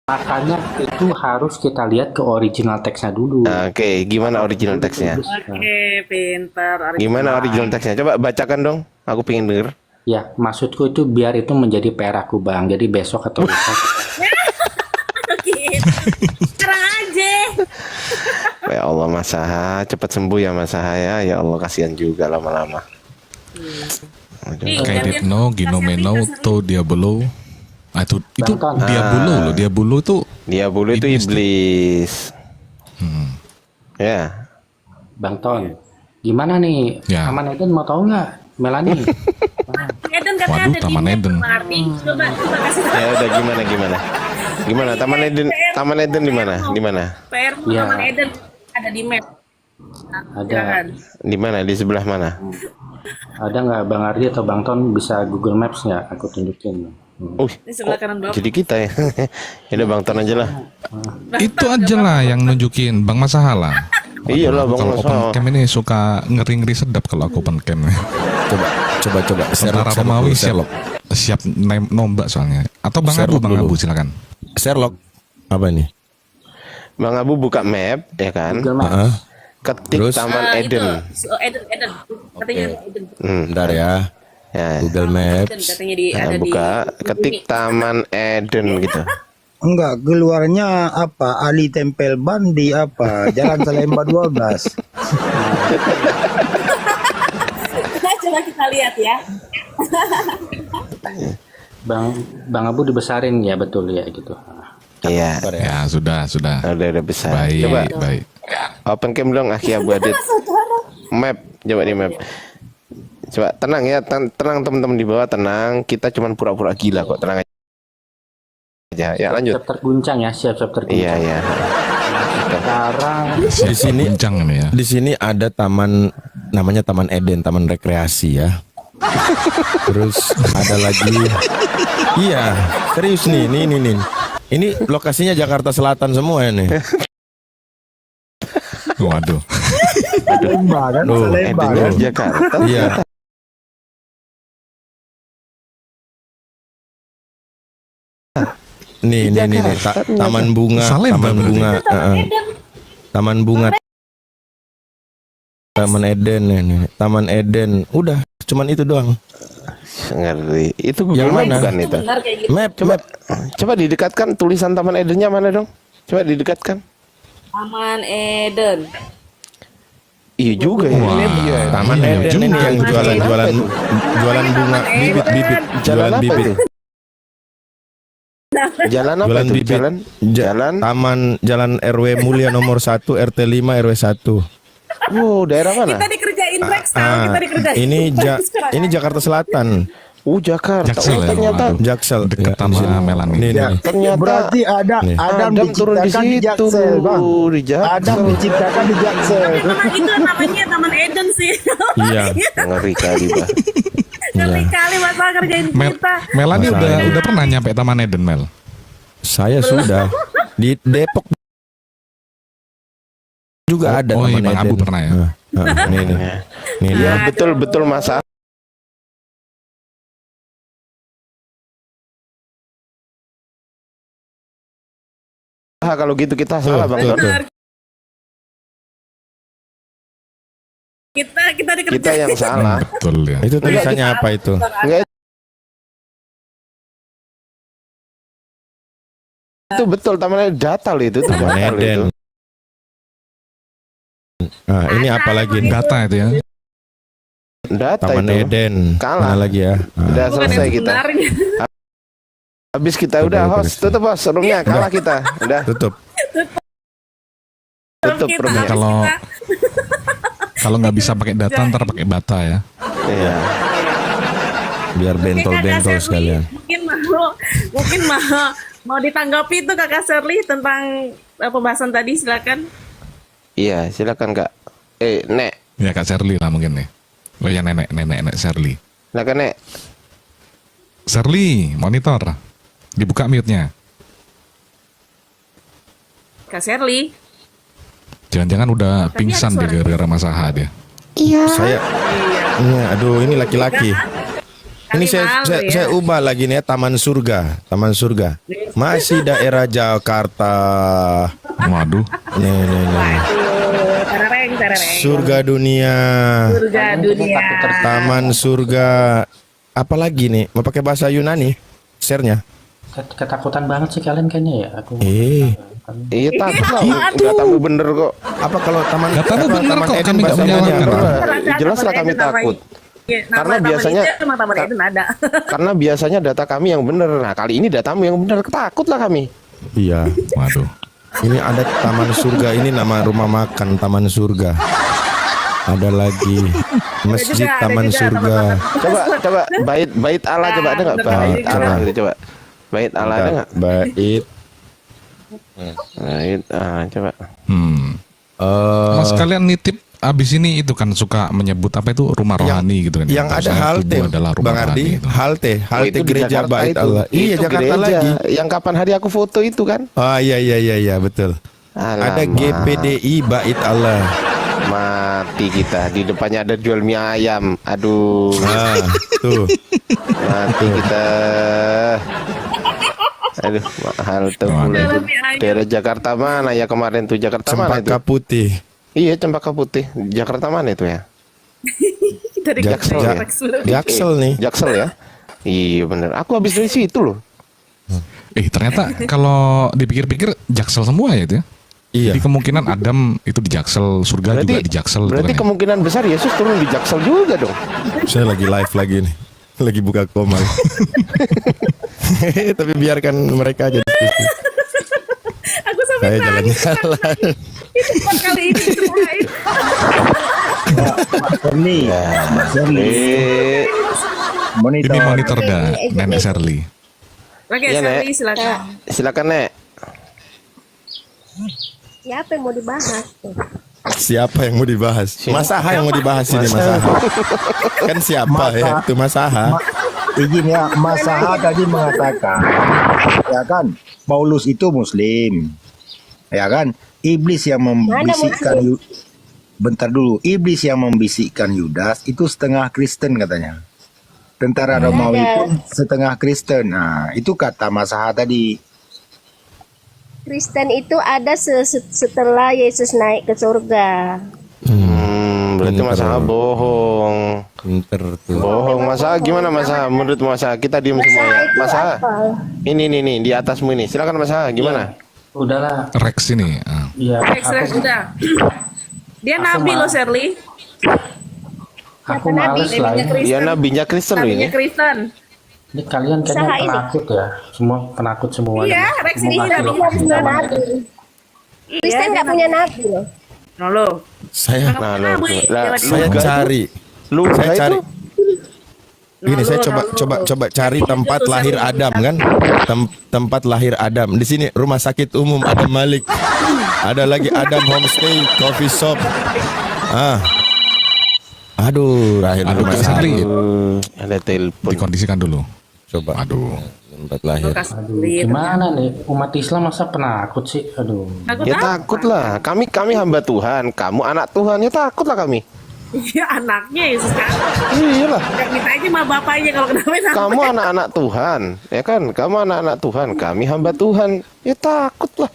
Makanya itu harus kita lihat ke original teksnya dulu. Oke, gimana original teksnya? Oke, pintar. Gimana original teksnya? Coba bacakan dong. Aku pengen denger. Ya, maksudku itu biar itu menjadi PR aku, Bang. Jadi besok atau lusa. Gitu. Sekarang aja. Ya Allah, Mas Saha, cepat sembuh ya Mas Saha ya. Ya Allah, kasihan juga lama-lama. Aduh. Ih, Kaidipno, Ginomeno, To Diabolo. Ah, itu Bangton. Diabolo loh. Diabolo tuh Dia bulu itu Iblis tuh. iblis. Ya. Bang Ton, gimana nih? Ya. Taman Eden mau tahu nggak? Melani. Eden katanya Waduh, ada Taman di Eden. Marti. Coba kasih tahu. Ya udah gimana? Gimana Taman Eden di mana? Di mana? PR Iya. Taman Eden ada di map. Ada. Silakan. Di mana? Di sebelah mana? Ada nggak Bang Ardi atau Bang Ton bisa Google Maps nggak? Aku tunjukin. Di sebelah kanan bawah. Jadi kita ya. Ya udah Bang Ton aja lah. itu aja lah yang nunjukin Bang Masahala. Iya lah Bang Kalau open Masalah. cam ini suka ngeri-ngeri sedap kalau aku open cam. Coba Sementara Romawi siap nombak soalnya. Atau Bang Abu, Sherlock Bang dulu. Abu silakan. Sherlock apa ini? Bang Abu buka map ya kan. Google Maps. Heeh. Ketik Terus? Taman Eden. Eden. Katanya Eden. Bentar ya. Ya. Google Eden Maps. katanya di Nah, ada buka di ketik Taman Eden gitu. Enggak, keluarnya apa? Ali Tempel Ban di apa? Jalan Salemba 12. Coba kita lihat ya. Bang Abu dibesarin ya, betul ya gitu. Iya. Ya, sudah. Udah besar. Baik, Coba baik. open cam dong Aki Abu Adit. Map, coba di map. Coba tenang ya, tenang teman-teman di bawah, tenang. Kita cuman pura-pura gila kok, tenang aja. Ya lanjut. Siap terguncang ya, siap terguncang. Iya. Sekarang Di sini Kencang ini ya. di sini ada taman namanya Taman Eden, taman rekreasi ya. Terus ada lagi. Iya, serius nih. Nih. Ini lokasinya Jakarta Selatan semua ini. Waduh. Salemba kan? Loh, Salemba Edennya kan? Jakarta. Iya. Nih. Taman bunga, Salemba taman berarti. bunga, taman bunga, Taman Eden ini, Taman Eden. Udah, cuman itu doang. Ngeri. Itu Yang Google Map mana? bukan itu. Benar kayak gitu. Map, Coba didekatkan tulisan Taman Edennya mana dong? Coba didekatkan. Taman Eden. Iya juga ya. Wah. Iya. Taman Iya, Eden ini juga. yang jualan bunga, bibit, Jalan jualan apa bibit. itu? Jalan apa Jualan itu? bibit. Jalan. Jalan RW Mulia nomor 1 RT 5 RW 1. Oh, daerah mana? Kita dikerjain Rex tahu kita dikerjain. Ini Jakarta Selatan. Jakarta. Jaksel ya, Ternyata waduh. Jaksel. Dekat Ya, sama di sini. Melani. Nih. ternyata Berarti Adam Nih. Adam Adam turun di diciptakan di situ. Jaksel, Bang. Di Jaksel. Adam diciptakan di Jaksel. Memang itu namanya Taman Eden sih. Iya. Ngeri kali, Bah. Ngeri kali masalah kerjain kita. Melani Masalah. udah pernah nyampe Taman Eden, Mel? Saya sudah di Depok juga ada oh iya, Taman Bang Eden. Abu pernah ya? Nih. Nih, Ya, lihat. betul Mas. Kalau gitu kita salah Bang Don. Benar. Kita Kita dikerjain. yang salah. Betul ya. Itu tulisannya apa itu? Enggak, itu betul Taman Eden data loh itu. Taman data loh Eden. itu. Nah, ini apa lagi? Data itu ya. Data Taman itu. Eden. Kalah. Mana lagi ya? Nah, Udah Bukan selesai yang kita. sebenarnya. Habis kita udah host, tutup bos, roomnya kalah kita. Udah tutup. tutup Kita roomnya. habis Kalau- kita. Kalau nggak bisa pakai data, ntar pakai bata ya. Iya. Biar Oke, bentol-bentol Kakak sekalian. Shirley, mungkin mau ditanggapi itu Kakak Shirley tentang pembahasan tadi, silakan. Iya, silakan Kak. Nek. Ya Kak Shirley lah mungkin nih. Oh ya nenek Shirley. Silakan Nek. Shirley, monitor. Dibuka mute-nya. Kak Shirley. Jangan-jangan udah Tadi pingsan ada deh suara. gara-gara masalah dia. Saya Iya. iya, aduh ini laki-laki. Ini Kali malu ya. saya ubah lagi nih ya, Taman Surga. Taman Surga. Masih daerah Jakarta. Waduh. Nih. Waduh, tereng. Surga dunia. Surga dunia. Taman Surga. Apalagi nih? Mau pakai bahasa Yunani? Share-nya. Ketakutan banget sih kalian kayaknya ya. Aku Iya takut lah, nggak tahu bener kok. Apa kalau taman? Nggak tahu apa bener Taman kok, Eden kami nggak bahasa menyalahkan. Yunani? Jelas lah kami takut. Iya, Karena Taman biasanya- Eden emang Taman Eden ada. Karena biasanya data kami yang bener. Nah kali ini datamu yang bener, takut lah kami. Iya. Waduh. Ini ada Taman Surga. Ini nama rumah makan Taman Surga. Ada lagi Masjid ada Taman juga Surga. Coba bait Allah coba ada nggak bait Coba. Allah gitu coba. Bait Allah ada nggak? Bait. Bait coba. Mas kalian nitip abis ini itu kan suka menyebut apa itu rumah rohani gitu kan. Yang ada Bahwasanya halte, tubuh adalah rumah Bang Ardi, rohani gitu. halte Oh, itu di gereja Jakarta Bait itu. Allah. Iya, Itu Jakarta gereja. lagi. Yang kapan hari aku foto itu kan? Oh iya betul. Ada Alamak. GPDI Bait Allah. Mati kita, di depannya ada jual mie ayam. Aduh, Ah, tuh. mati kita. Aduh, mahal tuh. Waduh. Daerah Jakarta mana ya kemarin tuh? Jakarta mana itu? Cempaka Putih. Iya, Cempaka Putih. Jakarta mana itu ya? Dari Jaksel Ja- Jaksel. Jaksel nih. Jaksel ya? Iya bener. Aku habis dari situ loh. Ternyata kalau dipikir-pikir Jaksel semua ya itu ya. Iya. Jadi kemungkinan Adam itu di Jaksel, surga juga di Jaksel. berarti gitu kan ya. kemungkinan besar Yesus turun di Jaksel juga dong. Saya lagi live lagi nih. Lagi buka koma. Tapi biarkan mereka aja diskusi. Aku sampai Saya nangis. jalan-jalan. Itu bukan kali ini ditemuin. Shirley, Shirley, Eh, monitor. Ini monitor dah Nenek Shirley. Oke, Iya, Nek. Shirley silakan. silakan Nek. Siapa yang mau dibahas tuh? Siapa yang mau dibahas? Mas Aha yang mau dibahas ini Mas Aha. Kan siapa ya? Itu Mas Aha. Izin ya, Mas Saha tadi mengatakan, ya kan, Paulus itu Muslim, ya kan, iblis yang membisikkan, bentar dulu, iblis yang membisikkan Yudas itu setengah Kristen katanya. Tentara Romawi pun setengah Kristen. Nah, itu kata Mas Saha tadi. Kristen itu ada setelah Yesus naik ke surga. Berarti Mas Aha bohong. Pinter tuh. Bohong Mas Aha, gimana Mas Aha? Menurut Mas Aha, kita diam semua ya. Mas Aha, ini nih di atasmu ini. Silakan Mas Aha, gimana? udahlah. Rex ini. Iya. Rex udah. Dia nabi loh, Shirley. Aku males lah. Dia nabinya Kristen loh Nabinya ini. Kristen. Ini kalian kayaknya Saha ini. penakut ya. Semua penakut semua. Iya, Rex ini Mau nabi. ngasih Punya lokasi nabi. Kristen Iya, nggak punya nabi loh. No, lo. Saya Nah, lo, saya cari. lu Saya cari. itu Gini, saya coba cari tempat lahir Adam kan? Tempat lahir Adam. Di sini Rumah Sakit Umum Adam Malik. Ada lagi Adam Homestay Coffee Shop. Aduh, lahir Aduh, rumah Kak Shirley. sakit. ada telepon. Dikondisikan dulu. Coba. Aduh. Tempat lahir. Aduh, gimana nih umat Islam masa penakut sih? Aduh. Aku Ya tahu. takut lah. Kami hamba Tuhan, kamu anak Tuhan. Ya takut lah kami. Iya, anaknya Yesus kan. Iyalah. Yang minta aja sama bapaknya kalau kenapa Kamu anak-anak Tuhan, ya kan? Kamu anak-anak Tuhan, kami hamba Tuhan. Ya takut lah.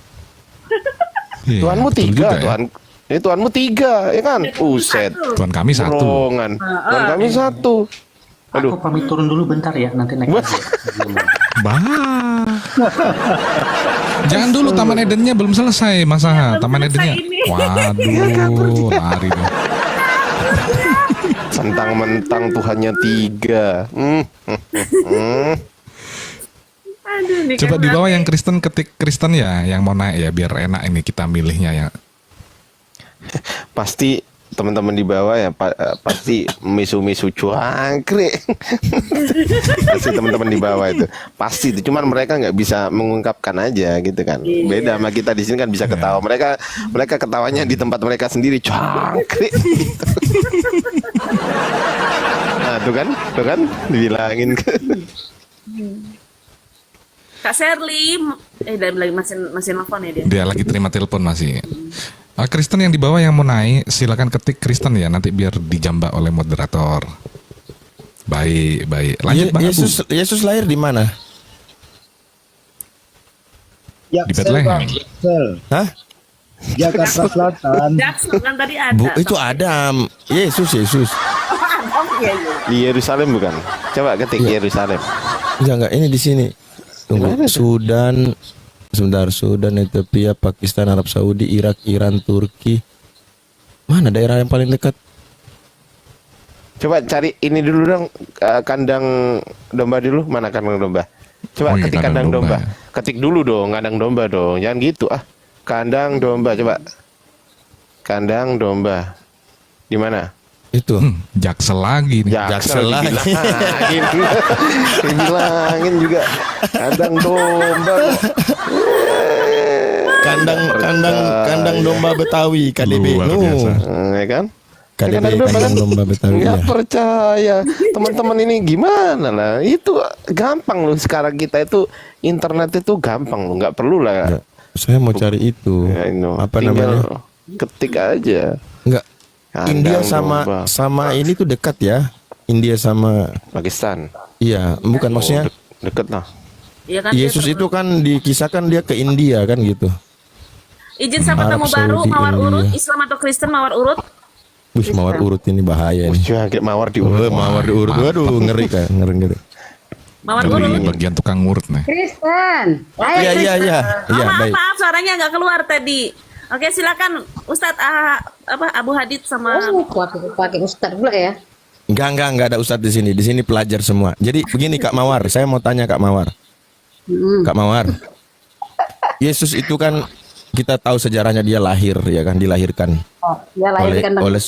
Iya, Tuhanmu betul tiga, juga ya. Tuhan. Tuhanmu tiga, ya kan? Uset. Tuhan kami satu. Borongan. Tuhan kami satu. Aduh. Aku pamit turun dulu bentar ya, nanti naik lagi. Bah. Jangan dulu Taman Edennya belum selesai Mas Aha. Taman Edennya. ini. Waduh, lari dong. Mentang-mentang Tuhannya tiga. Aduh, nih Coba kan di bawah yang Kristen ketik Kristen ya, yang mau naik ya biar enak ini kita milihnya ya. Pasti teman-teman di bawah ya pasti misu-misu cuangkrik. Pasti teman-teman di bawah itu pasti itu, cuman mereka nggak bisa mengungkapkan aja gitu kan. Beda sama kita di sini kan bisa ketawa. Mereka ketawanya di tempat mereka sendiri cuangkrik. Gitu. Nah tuh kan dibilangin. Kak Shirley, lagi masih nelfon ya dia. Dia lagi terima telepon masih. Kristen yang di bawah yang mau naik silakan ketik Kristen ya nanti biar dijambak oleh moderator. Baik, baik. Lanjut Bang Abu. Yesus lahir di mana? Jaksel, Bethlehem. Bang. Jaksel. Hah? Jakarta Selatan. Jaksel kan tadi ada. Itu Adam. Yesus. Adam ya. Di Yerusalem bukan? Coba ketik Yerusalem. Enggak, ini di sini. Tunggu. Sudan, sebentar, Sudan, Ethiopia, Pakistan, Arab Saudi, Irak, Iran, Turki. Mana daerah yang paling dekat? Coba cari ini dulu dong, kandang domba dulu. Mana kandang domba? Coba Oh iya, ketik kandang kandang domba. domba. Ketik dulu dong, kandang domba dong. Jangan gitu ah. Kandang domba coba. Kandang domba. Di mana? Itu. Jaksel lagi nih. Jaksel lagi. Dibilangin. Dibilangin juga. Kandang domba. Kandang domba Betawi, KDB. Luar biasa. Ya kan? KDB, Kandang domba kan? kandang domba Betawi. Nggak Ya. percaya teman-teman ini gimana lah, itu gampang loh. Sekarang kita itu internet itu gampang loh, nggak perlu lah Ya, saya mau cari itu. ya, Apa tinggal namanya? ketik aja. Enggak. Kandang India domba. sama ini tuh dekat ya. India sama Pakistan. iya, bukan maksudnya Deket lah. Iya kan, Yesus dia itu kan dikisahkan dia ke India kan gitu. izin sama Arab tamu baru, Saudi, mawar urut, India. Islam atau Kristen mawar urut. Wih, mawar urut ini bahaya nih. Jangan mawar di Mawar diurut. Waduh, ngeri kan, ngeri gitu. Mawar Ini urut. bagian tukang ngurut nih. Kristen. Iya, iya, iya. Oh, Iya, maaf, baik. maaf, suaranya nggak keluar tadi. Oke, silakan Ustadz Abu Hadid sama Oh, pakai ustad pula ya. Enggak ada ustadz di sini. Di sini pelajar semua. Jadi begini Kak Mawar, saya mau tanya Kak Mawar. Kak Mawar. Yesus itu kan kita tahu sejarahnya, dia lahir ya kan, dilahirkan Oh, dia lahirkan oleh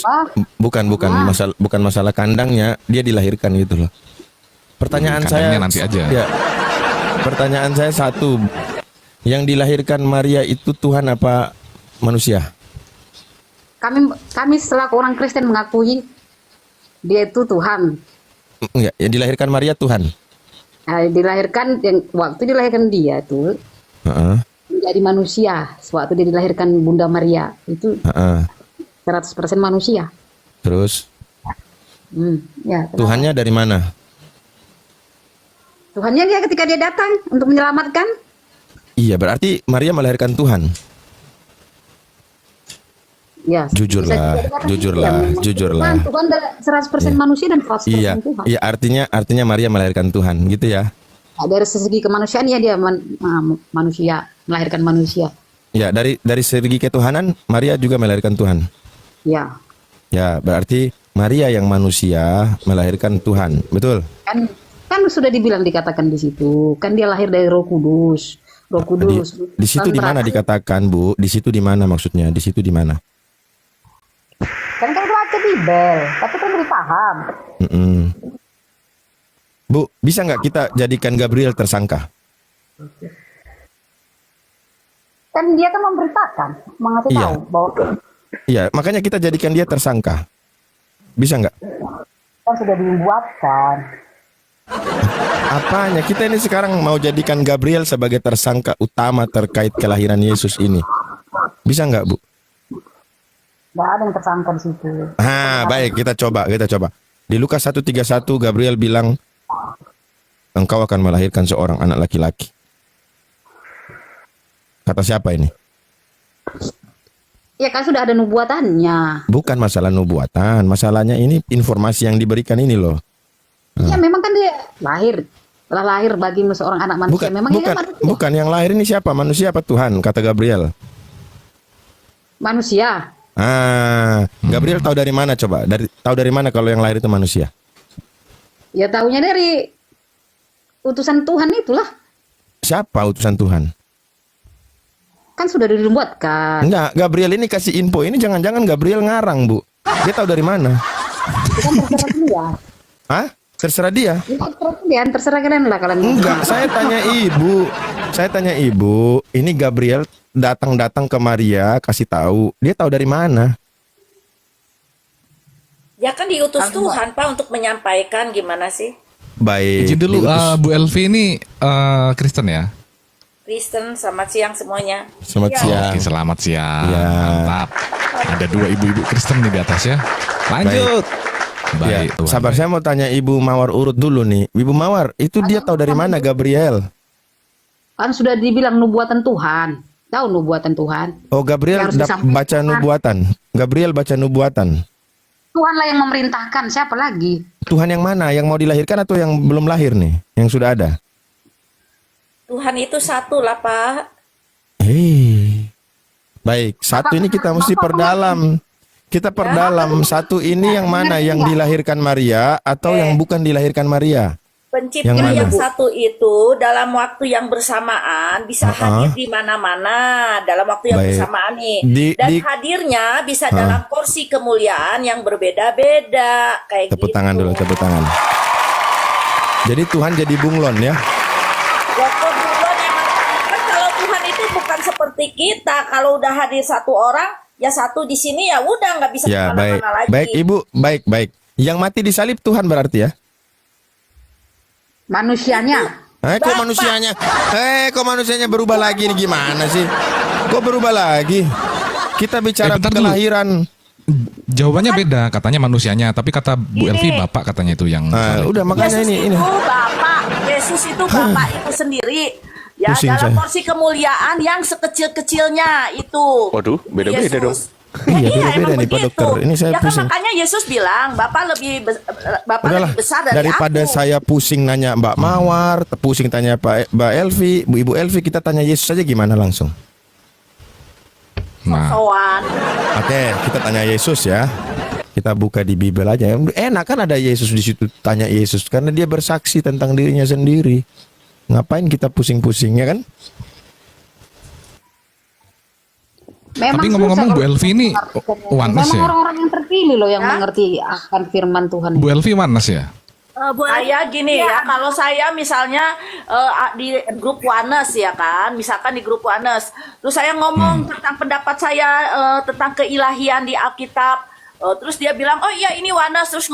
bukan masalah kandangnya, dia dilahirkan gitu loh. Pertanyaan saya Kandangnya nanti aja. Ya, pertanyaan saya satu, yang dilahirkan Maria itu Tuhan apa manusia? Kami selaku orang Kristen mengakui dia itu Tuhan. Enggak, yang dilahirkan Maria Tuhan. Nah, waktu dilahirkan dia itu Heeh, menjadi manusia. Waktu dia dilahirkan Bunda Maria itu heeh. 100% manusia. Terus Ya, Tuhannya dari mana? Tuhannya dia ketika dia datang untuk menyelamatkan. Iya, berarti Maria melahirkan Tuhan. Ya, Jujurlah, bisa dikatakan jujurlah, iya, memang jujurlah. Tuhan 100% manusia dan 100% Iya, Tuhan. iya artinya Maria melahirkan Tuhan, gitu ya. Nah, dari segi kemanusiaan ya dia manusia, melahirkan manusia. Ya, dari segi ketuhanan Maria juga melahirkan Tuhan. Ya. Ya, berarti Maria yang manusia melahirkan Tuhan, betul? Kan sudah dikatakan di situ. Kan dia lahir dari Roh Kudus. Roh Kudus. Di situ di mana dikatakan, Bu? Di situ di mana maksudnya? Di situ di mana? Kan baca Bibel, tapi kan belum paham. Mm-mm. Bu, bisa nggak kita jadikan Gabriel tersangka? Kan dia kan memberitakan, mengasih Iya. tahu bahwa Iya, makanya kita jadikan dia tersangka. Bisa nggak? kan sudah dibuatkan. Apanya? Kita ini sekarang mau jadikan Gabriel sebagai tersangka utama terkait kelahiran Yesus ini. Bisa nggak, Bu? Nggak ada yang tersangka di situ. Baik, kita coba. Di Lukas 1:31 Gabriel bilang, engkau akan melahirkan seorang anak laki-laki. Kata siapa ini? Ya kan sudah ada nubuatannya. Bukan masalah nubuatan, masalahnya ini informasi yang diberikan ini loh. Ya memang kan dia telah lahir bagi seorang anak manusia. Memang dia kan manusia. Bukan yang lahir ini siapa? Manusia apa Tuhan? Kata Gabriel. Manusia. Gabriel tahu dari mana coba? Tahu dari mana kalau yang lahir itu manusia? Ya tahunya dari utusan Tuhan itulah. Siapa utusan Tuhan? Kan sudah dibuatkan. Enggak, Gabriel ini kasih info. Ini jangan-jangan Gabriel ngarang, Bu. Dia tahu dari mana? Itu kan terserah dia. Hah? Terserah dia. Terserah kalian lah kalian. Enggak, saya tanya ibu. Ini Gabriel datang ke Maria, kasih tahu. Dia tahu dari mana? Ya kan diutus Tuhan Pak untuk menyampaikan gimana sih? Baik. Izin dulu, diutus. Bu Elvi ini Kristen ya? Kristen, selamat siang semuanya. Selamat siang. Oke, selamat siang. Ya. Mantap. Ada 2 ibu-ibu Kristen nih di atas ya. Lanjut. Baik, Ya, Tuhan. sabar, baik. saya mau tanya Ibu Mawar urut dulu nih. Ibu Mawar, itu dia tahu dari mana Gabriel? Kan sudah dibilang nubuatan Tuhan. Tahu nubuatan Tuhan. Oh, Gabriel Yang harus disampaikan baca Tuhan. nubuatan. Gabriel baca nubuatan. Tuhanlah yang memerintahkan, siapa lagi? Tuhan yang mana? Yang mau dilahirkan atau yang belum lahir nih? Yang sudah ada? Tuhan itu satu lah, Pak. Baik, satu ini kita mesti perdalam. Kita perdalam satu ini yang mana? Yang dilahirkan Maria atau yang bukan dilahirkan Maria? Pencipta Yang mana, yang Bu? satu itu dalam waktu yang bersamaan bisa hadir di mana-mana dalam waktu yang Baik. bersamaan nih. Di- Dan di- hadirnya bisa dalam porsi kemuliaan yang berbeda-beda kayak Tepuk gitu. tangan dulu, tepuk tangan. Jadi Tuhan jadi bunglon ya? Ya, kebetulan emang kan kalau Tuhan itu bukan seperti kita. Kalau udah hadir satu orang, ya satu di sini ya udah nggak bisa Ya, baik. kemana-mana lagi. Baik, Ibu, baik. Yang mati di salib Tuhan berarti ya? Manusianya. Kok manusianya? Kok manusianya berubah lagi nih, gimana sih? Kok berubah lagi? Kita bicara bentar dulu. kelahiran. Jawabannya beda, katanya manusianya, tapi kata Bu Elvi bapak katanya itu yang Udah makanya Yesus ini. itu Bapak, Yesus itu Bapak itu sendiri. Ya, Pusing dalam saya. porsi kemuliaan yang sekecil-kecilnya itu. Waduh, beda-beda Yesus. dong. Iya, beda-beda emang nih, Pak begitu. Dokter. Ini saya ya kan pusing. makanya Yesus bilang, Bapak Udahlah, lebih besar dari daripada aku. saya pusing nanya Mbak Mawar, pusing tanya Mbak Elvi, Ibu Elvi, kita tanya Yesus saja gimana langsung. Nah, Soan. Oke, kita tanya Yesus ya. Kita buka di Bible aja. Enak kan ada Yesus di situ, tanya Yesus karena dia bersaksi tentang dirinya sendiri. Ngapain kita pusing-pusing ya kan? Memang tapi ngomong-ngomong susah Bu kalau Elvi ini oneness memang ya? orang-orang yang terpilih loh yang mengerti akan firman Tuhan. Bu Elvi oneness ya? Saya gini ya, kalau saya misalnya di grup Oneness ya kan, misalkan di grup Oneness, terus saya ngomong tentang pendapat saya tentang keilahian di Alkitab, terus dia bilang, oh iya ini Oneness, terus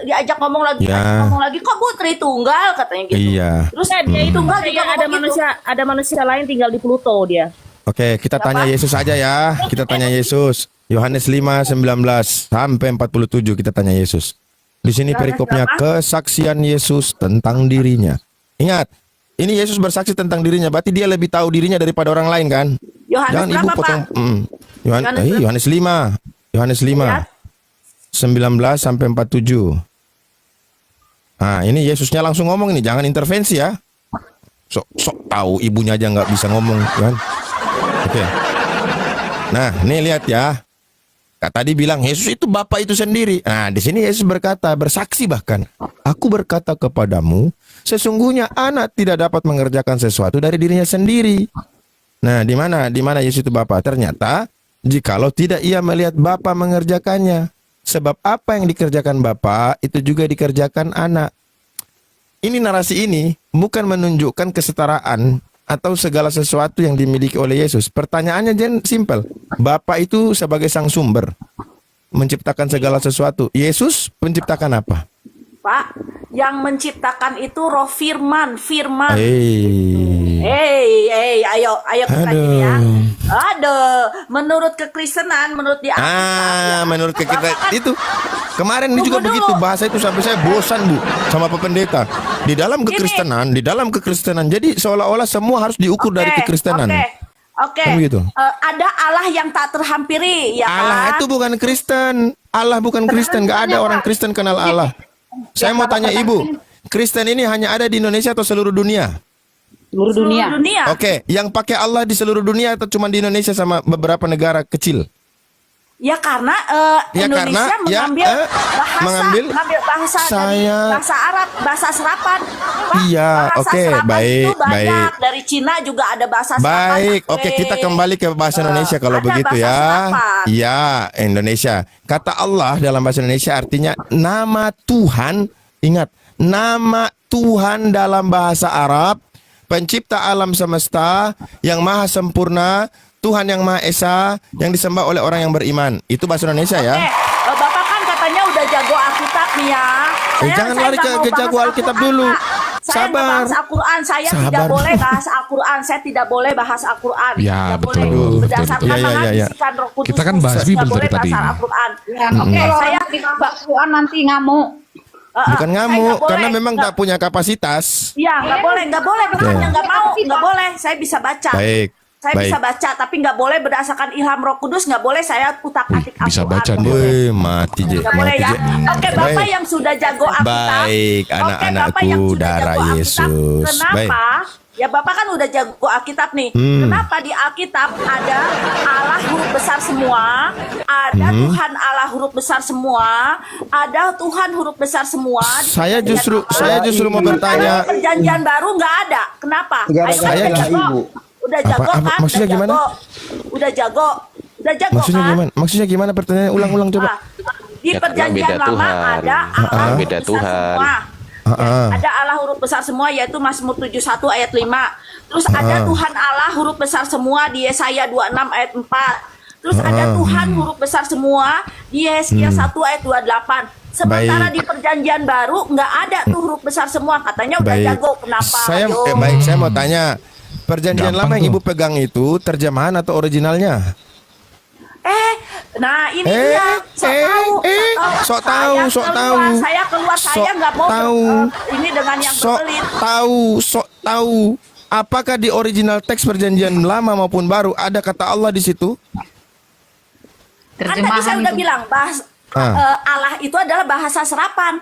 diajak ngomong lagi, Ya. kok Bu Tritunggal katanya gitu. Iya. Terus dia itu enggak juga ada manusia lain tinggal di Pluto dia. Oke, kita tanya Yesus aja ya. Kita tanya Yesus. Yohanes 5:19 sampai 47 kita tanya Yesus. Di sini perikopnya kesaksian Yesus tentang dirinya. Ingat, ini Yesus bersaksi tentang dirinya, berarti dia lebih tahu dirinya daripada orang lain kan? Yohanes Jangan Ibu berapa, potong. Pak? Yohanes 5. Yohanes 5. 19 sampai 47. Nah, ini Yesusnya langsung ngomong ini, jangan intervensi ya. Sok tahu ibunya aja nggak bisa ngomong kan. Oke. Nah, nih lihat ya. Kak tadi bilang Yesus itu Bapa itu sendiri. Nah, di sini Yesus berkata, bersaksi bahkan, aku berkata kepadamu, sesungguhnya anak tidak dapat mengerjakan sesuatu dari dirinya sendiri. Nah, di mana Yesus itu Bapa? Ternyata jikalau tidak ia melihat Bapa mengerjakannya. Sebab apa yang dikerjakan Bapa itu juga dikerjakan anak. Ini narasi ini bukan menunjukkan kesetaraan atau segala sesuatu yang dimiliki oleh Yesus. Pertanyaannya simpel. Bapa itu sebagai sang sumber menciptakan segala sesuatu. Yesus menciptakan apa? Pak, yang menciptakan itu roh firman. Ayo kita gini ya. Menurut kekristenan, menurut dia. Menurut kita itu kemarin ini juga begitu bahasa itu sampai saya bosan Bu sama Pak Pendeta. Di dalam kekristenan. Jadi seolah-olah semua harus diukur dari kekristenan. Oke. Kan begitu? Ada Allah yang tak terhampiri, ya kan? Allah itu bukan Kristen. Allah bukan Kristen. Gak ada orang Kristen kenal Allah. Saya mau tanya Ibu, Kristen ini hanya ada di Indonesia atau seluruh dunia? Seluruh dunia. Oke, yang pakai Allah di seluruh dunia atau cuma di Indonesia sama beberapa negara kecil? Ya karena Indonesia mengambil bahasa dari bahasa Arab, bahasa serapan. Pak, Iya, bahasa oke, serapan baik, itu banyak. baik. Dari Cina juga ada bahasa serapan. Baik, oke kita kembali ke bahasa Indonesia kalau ada begitu bahasa ya. serapan. Iya, Indonesia. Kata Allah dalam bahasa Indonesia artinya nama Tuhan. Ingat, nama Tuhan dalam bahasa Arab, pencipta alam semesta, yang maha sempurna, Tuhan yang Maha Esa, yang disembah oleh orang yang beriman. Itu bahasa Indonesia ya. Bapak kan katanya udah jago Alkitab nih ya. Jangan lari ke jago Alkitab dulu. Saya Sabar. ngebahas Al-Quran, saya Sabar. tidak boleh bahas Al-Quran, saya tidak boleh bahas Al-Quran. Ya, Tidak betul, boleh. betul, Berdasarkan betul. Iya, iya, iya. bisikan Roh Kudus, Kita kan bahas khusus, Bible nggak boleh dari tadi. bahas Al-Quran. Ya, Oke, kalau saya nanti bahas Quran nanti ngamuk. Bukan saya ngamuk, nggak boleh. karena memang tak punya kapasitas. Iya, nggak boleh, bukannya nggak mau, nggak boleh. Saya bisa baca. Baik. Saya baik. bisa baca, tapi nggak boleh berdasarkan ilham Roh Kudus, nggak boleh saya utak-atik Wih, bisa Al-Quran. baca Nggak dia. boleh. Wih, mati je. Nggak boleh Mati ya. je. Oke, Bapak Baik. yang sudah jago Alkitab. Baik, Oke, anak-anakku, Bapak yang sudah darah jago Alkitab, Yesus. Kenapa? Ya Bapak kan udah jago Alkitab nih. Kenapa di Alkitab ada Allah huruf besar semua, ada Tuhan Allah huruf besar semua, ada Tuhan huruf besar semua. di Saya perjanjian justru lama. mau bertanya. Perjanjian baru nggak ada. Kenapa? Gara-gara Ayo, lah, Ibu. Udah jago Apa? kan? Maksudnya Udah gimana? jago. Udah jago. Udah jago Maksudnya kan? gimana? Maksudnya gimana pertanyaan? Ulang-ulang coba. Ah, di Ya, karena perjanjian beda lama Tuhan. ada Allah huruf Beda besar Tuhan. semua. Ah. Ada Allah huruf besar semua yaitu Mazmur 71 ayat 5. Terus ada Tuhan Allah huruf besar semua di Yesaya 26 ayat 4. Terus ada Tuhan huruf besar semua di Yesaya 1 ayat 28. Sementara Baik. di perjanjian baru nggak ada tuh huruf besar semua. Katanya udah Baik. jago. Kenapa? Saya Ayo. baik, saya mau tanya. Perjanjian Gampang lama yang tuh. Ibu pegang itu terjemahan atau originalnya? Nah ini Eh, dia sok tahu. Saya keluar saya nggak mau tahu. ini dengan yang Sok berbelit. tahu. Apakah di original teks perjanjian lama maupun baru ada kata Allah di situ? Kan tadi saya udah bilang Allah itu adalah bahasa serapan.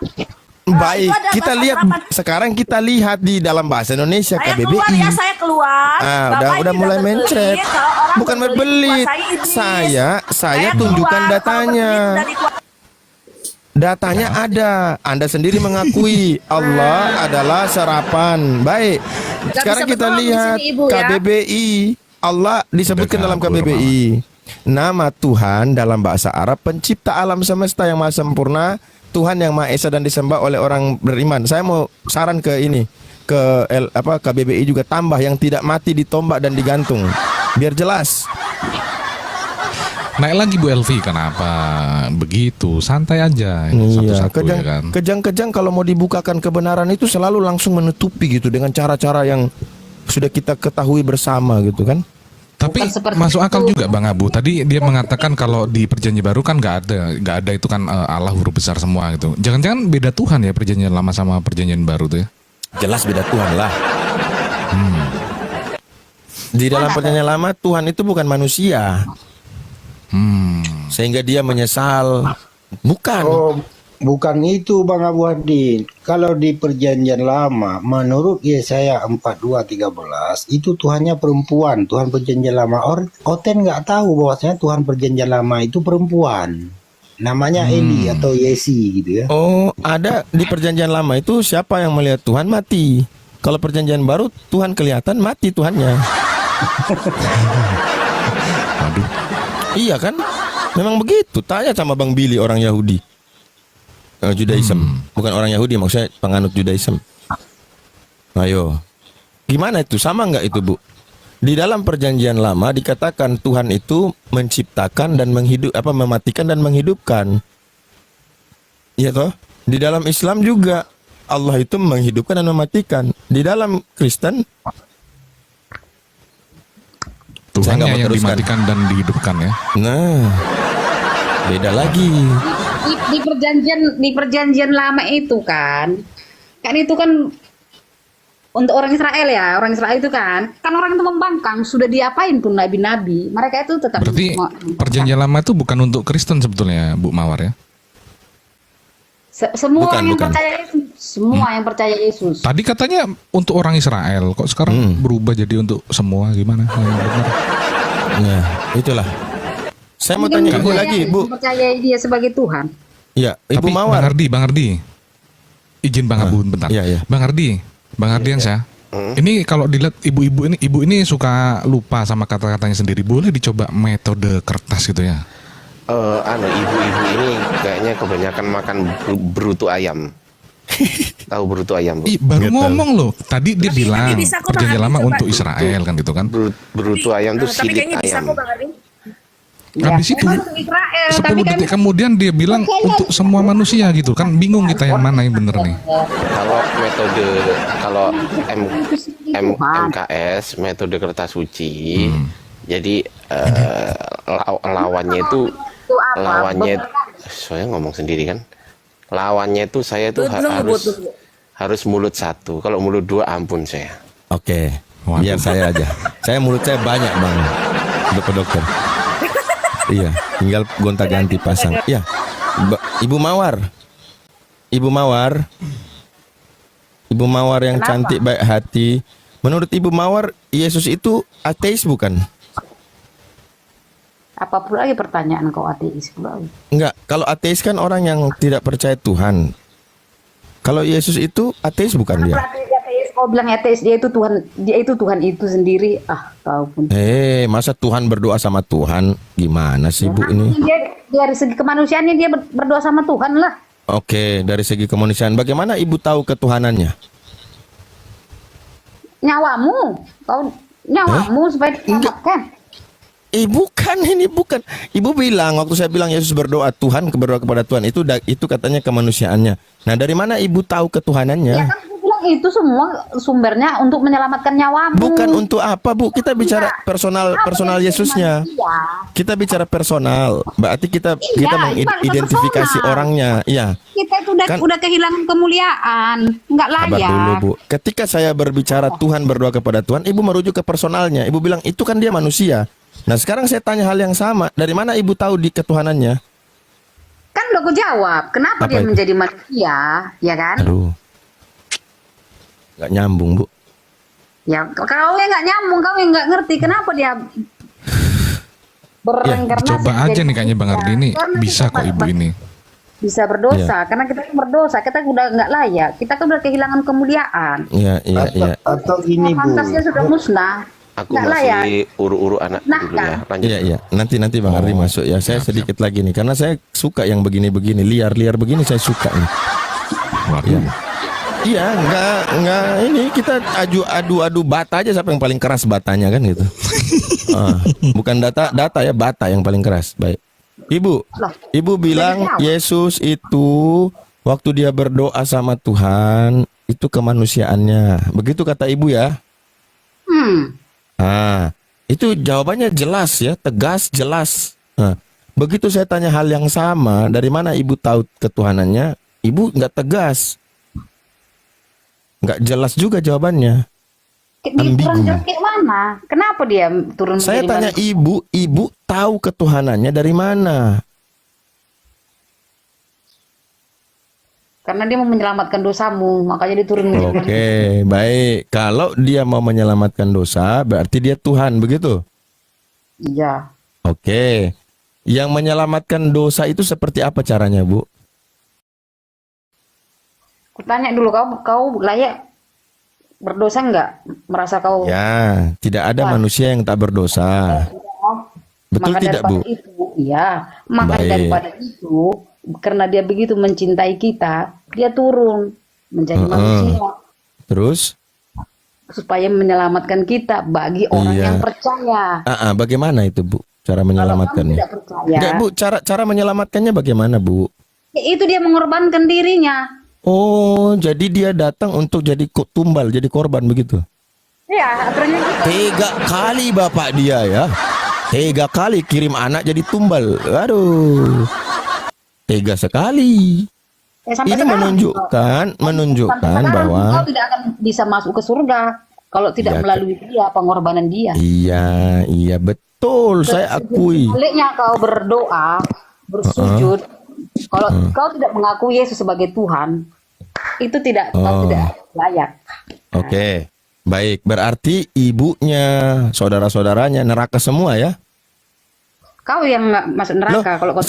Baik, itu adalah kita bahasa lihat serapan. sekarang kita lihat di dalam bahasa Indonesia Saya KBBI. keluar ya, saya keluar. Bapak Udah ini mulai berbelit, mencret. kalau orang Bukan berbelit. kuasai iblis. Saya keluar, tunjukkan kalau datanya. berbelit udah dikuasai. Datanya ada. Anda sendiri mengakui Allah adalah serapan. Baik. Gak Sekarang bisa kita berbohong di lihat sini, Ibu, ya. KBBI. Allah disebutkan Udah dalam kabur, KBBI. Nama Tuhan dalam bahasa Arab pencipta alam semesta yang maha sempurna, Tuhan yang maha esa dan disembah oleh orang beriman. Saya mau saran ke ini, ke KBBI juga tambah yang tidak mati ditombak dan digantung. Biar jelas. Naik lagi Bu Elvi, kenapa begitu? Santai aja, satu-satu ya kan. Kejang-kejang kalau mau dibukakan kebenaran itu selalu langsung menutupi gitu dengan cara-cara yang sudah kita ketahui bersama gitu kan. Tapi Bukan seperti masuk akal itu. juga Bang Abu. Tadi dia mengatakan kalau di perjanjian baru kan nggak ada itu kan Allah huruf besar semua gitu. Jangan-jangan beda Tuhan ya perjanjian lama sama perjanjian baru tuh ya? Jelas beda Tuhan lah. Di dalam perjanjian lama Tuhan itu bukan manusia. Sehingga dia menyesal. Bukan. Oh, bukan itu Bang Abu Hadi. Kalau di perjanjian lama, menurut Yesaya 42:13, itu Tuhannya perempuan, Tuhan perjanjian lama. Oten nggak tahu bahwasanya Tuhan perjanjian lama itu perempuan. Namanya Eli atau Yesi gitu ya. Oh, ada di perjanjian lama itu siapa yang melihat Tuhan mati. Kalau perjanjian baru Tuhan kelihatan mati Tuhannya. Waduh. Iya kan? Memang begitu. Tanya sama Bang Billy orang Yahudi. Judaism. Bukan orang Yahudi, maksudnya penganut Judaism. Ayo. Gimana itu? Sama nggak itu, Bu? Di dalam perjanjian lama dikatakan Tuhan itu menciptakan dan mematikan dan menghidupkan. Iya toh? Di dalam Islam juga Allah itu menghidupkan dan mematikan. Di dalam Kristen Saya nggak Tuhannya mau yang teruskan. dimatikan dan dihidupkan ya. Nah, beda lagi. Di perjanjian lama itu kan itu kan untuk orang Israel ya, orang Israel itu kan orang itu membangkang, sudah diapain pun nabi-nabi, mereka itu tetap Berarti perjanjian lama itu bukan untuk Kristen sebetulnya Bu Mawar ya? semua Bukan, yang bukan. percaya Yesus, semua yang percaya Yesus. Tadi katanya untuk orang Israel, kok sekarang berubah jadi untuk semua, gimana? Yang benar. Nah, itulah. Saya mau Kan tanya Ibu percaya- lagi, Bu. percaya dia sebagai Tuhan. Ya, Ibu Tapi Mawar. Bang Ardi, izin Bang Abu bentar. iya, iya. Bang Ardiansyah, ini kalau dilihat ibu ini suka lupa sama kata-katanya sendiri. Boleh dicoba metode kertas gitu ya? Ibu-ibu ini kayaknya kebanyakan makan berutu ayam. Tahu berutu ayam, Bu? Baru ngomong loh. Tadi dia bilang bisa kok, Bang perjanjian Ardi, lama coba. untuk Israel kan gitu kan? Berutu ayam tuh Tapi silit kayaknya bisa ayam. kok Bang Ardi. Ya, Habis itu memang untuk Israel, 10 tapi kan detik kemudian dia bilang untuk semua manusia gitu kan, bingung kita yang mana yang bener nih. Kalau metode kalau Tuhan. MKS metode kertas suci, jadi lawannya itu Itu apa? lawannya saya ngomong sendiri kan, lawannya itu saya tuh harus mulut satu, kalau mulut dua ampun saya. Oke, Waduh. biar saya aja. Saya mulut saya banyak bang, dokter. Iya, tinggal gonta-ganti pasang. Iya, Ibu Mawar, Ibu Mawar, Ibu Mawar yang Kenapa? cantik baik hati. Menurut Ibu Mawar, Yesus itu ateis bukan? Apa pula lagi pertanyaan kau ateis pula? Enggak, kalau ateis kan orang yang tidak percaya Tuhan. Kalau Yesus itu ateis bukan dia? Ateis, kau bilang ateis, dia itu Tuhan itu sendiri. Ah, kau pun. Masa Tuhan berdoa sama Tuhan? Gimana sih Bu ini? Dia dari segi kemanusiaannya dia berdoa sama Tuhan lah. Oke, dari segi kemanusiaan, bagaimana Ibu tahu ketuhanannya? Nyawamu supaya diselamatkan. Bukan, ini bukan. Ibu bilang waktu saya bilang Yesus berdoa berdoa kepada Tuhan itu katanya kemanusiaannya. Nah, dari mana Ibu tahu ketuhanannya? Ya kan aku bilang itu semua sumbernya untuk menyelamatkan nyawamu. Bukan untuk apa, Bu? Kita bicara personal Yesusnya. Kita bicara personal. Berarti kita mengidentifikasi personal. orangnya. Iya. Kita itu Kan- udah kehilangan kemuliaan, nggak Sabar layak. dulu, Bu. Ketika saya berbicara Tuhan berdoa kepada Tuhan, Ibu merujuk ke personalnya. Ibu bilang itu kan dia manusia. Nah, sekarang saya tanya hal yang sama. Dari mana Ibu tahu di ketuhanannya? Kan udah aku jawab, kenapa Apa dia itu? menjadi manusia, ya kan? Aduh. Nggak nyambung, Bu. Ya, kau yang nggak nyambung, kau yang nggak ngerti kenapa dia berengkarnasi. Coba aja menjadi nih kayaknya Bang manusia. Ardi ini Karena bisa kita kok Ibu ini. bisa berdosa, karena kita kan berdosa, kita udah nggak layak, kita kan udah kehilangan kemuliaan. Iya. Atau gini Bu, Pantasnya sudah musnah, Aku nggak layak. masih uru-uru anak Nah, dulu ya. Lanjut. Iya. Nanti Bang Ardi masuk ya. Saya sedikit lagi nih, karena saya suka yang begini-begini, liar-liar begini saya suka nih. Waduh. Iya, enggak ini kita adu bata aja siapa yang paling keras batanya kan gitu. Bukan data ya, bata yang paling keras. Baik. Ibu bilang Yesus itu waktu dia berdoa sama Tuhan itu kemanusiaannya. Begitu kata Ibu ya? Itu jawabannya jelas ya, tegas, jelas. Nah, begitu saya tanya hal yang sama, dari mana Ibu tahu ketuhanannya? Ibu nggak tegas. Nggak jelas juga jawabannya. Kurang jelas kayak mana? Kenapa dia turun Saya menjadi tanya manusia? Ibu tahu ketuhanannya dari mana? Karena dia mau menyelamatkan dosamu, makanya dia turun menjadi manusia. Oke, baik. Kalau dia mau menyelamatkan dosa, berarti dia Tuhan, begitu? Iya. Oke. Yang menyelamatkan dosa itu seperti apa caranya, Bu? Kutanya dulu, kau layak berdosa nggak? Merasa kau Ya, tidak ada manusia yang tak berdosa. Betul maka tidak, daripada Bu? itu, iya. Maka Baik. daripada itu, karena dia begitu mencintai kita, dia turun menjadi manusia Terus? supaya menyelamatkan kita bagi orang Iya. yang percaya. Bagaimana itu, Bu? Cara Kalau kamu menyelamatkannya? tidak percaya, Enggak, Bu. Cara menyelamatkannya bagaimana, Bu? ya itu dia mengorbankan dirinya. Oh, jadi dia datang untuk jadi tumbal, jadi korban begitu. Iya, aturannya gitu. Tega kali bapak dia ya. Tega kali kirim anak jadi tumbal. Aduh. Tega sekali. Ya, sampai Ini sekarang, menunjukkan sampai sekarang bahwa kau tidak akan bisa masuk ke surga kalau tidak Iya, melalui dia, pengorbanan dia. iya betul, saya akui. Sebaliknya kau berdoa, bersujud, kalau kau tidak mengakui Yesus sebagai Tuhan, itu kau tidak layak. Oke. Baik, berarti ibunya, saudara-saudaranya neraka semua ya? Kau yang nggak masuk neraka kalau kau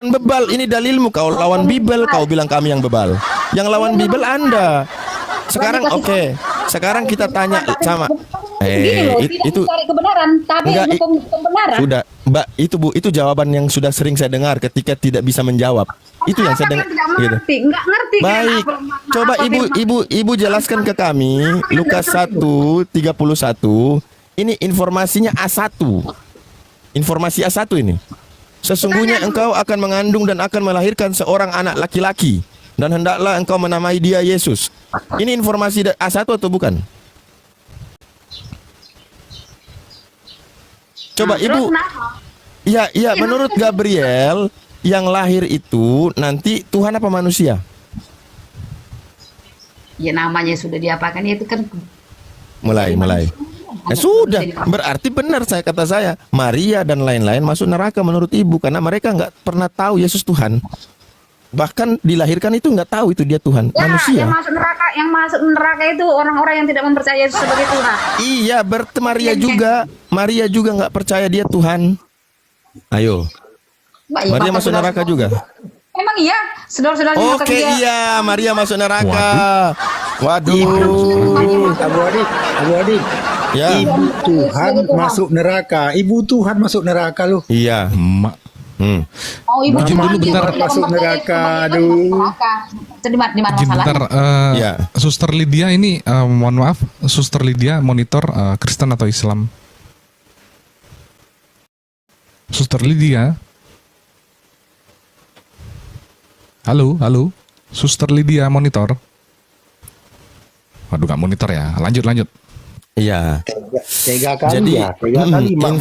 bebal, ini dalilmu. Kau lawan Bible, kau bilang kami yang bebal. Yang lawan Bible Anda. Sekarang oke. Sekarang kita tanya sama Gini loh, tidak itu mencari kebenaran, tapi enggak, mendukung kebenaran. sudah, Mbak, itu Bu, itu jawaban yang sudah sering saya dengar ketika tidak bisa menjawab. Itu yang saya dengar. Tidak Gitu. mengerti, nggak ngerti. Baik, coba ibu jelaskan ke kami Lukas 1:31. Ini informasinya A1. Informasi A1 ini. Sesungguhnya engkau akan mengandung dan akan melahirkan seorang anak laki-laki, dan hendaklah engkau menamai dia Yesus. Ini informasi A1 atau bukan? Coba Ibu. Iya, menurut Gabriel yang lahir itu nanti Tuhan apa manusia? Ya namanya sudah diapakan itu kan. Mulai. Sudah, berarti benar kata saya. Maria dan lain-lain masuk neraka menurut Ibu karena mereka nggak pernah tahu Yesus Tuhan. Bahkan dilahirkan itu nggak tahu itu dia Tuhan, Ya, manusia. yang masuk neraka itu orang-orang yang tidak mempercayai Yesus sebagai Tuhan. Iya, berarti Maria juga nggak percaya dia Tuhan. Ayo, Mbak, ya, Maria bahkan masuk neraka juga. Emang iya, saudara-saudaranya masuk Oke, dia. iya, Maria masuk neraka. Waduh. Abu Adik, Ya, Ibu Tuhan masuk neraka. Ibu Tuhan masuk neraka loh. iya. Emak. Oh, ibu Izin dulu bentar. Masuk neraka, aduh. Di mana Izin bentar, masalahnya? Ya. Suster Lydia ini, mohon maaf, Suster Lydia monitor Kristen atau Islam? Suster Lydia. Halo, Suster Lydia monitor. Waduh, gak monitor ya. Lanjut. Iya. Tega kali Jadi ya. Tega kali Mak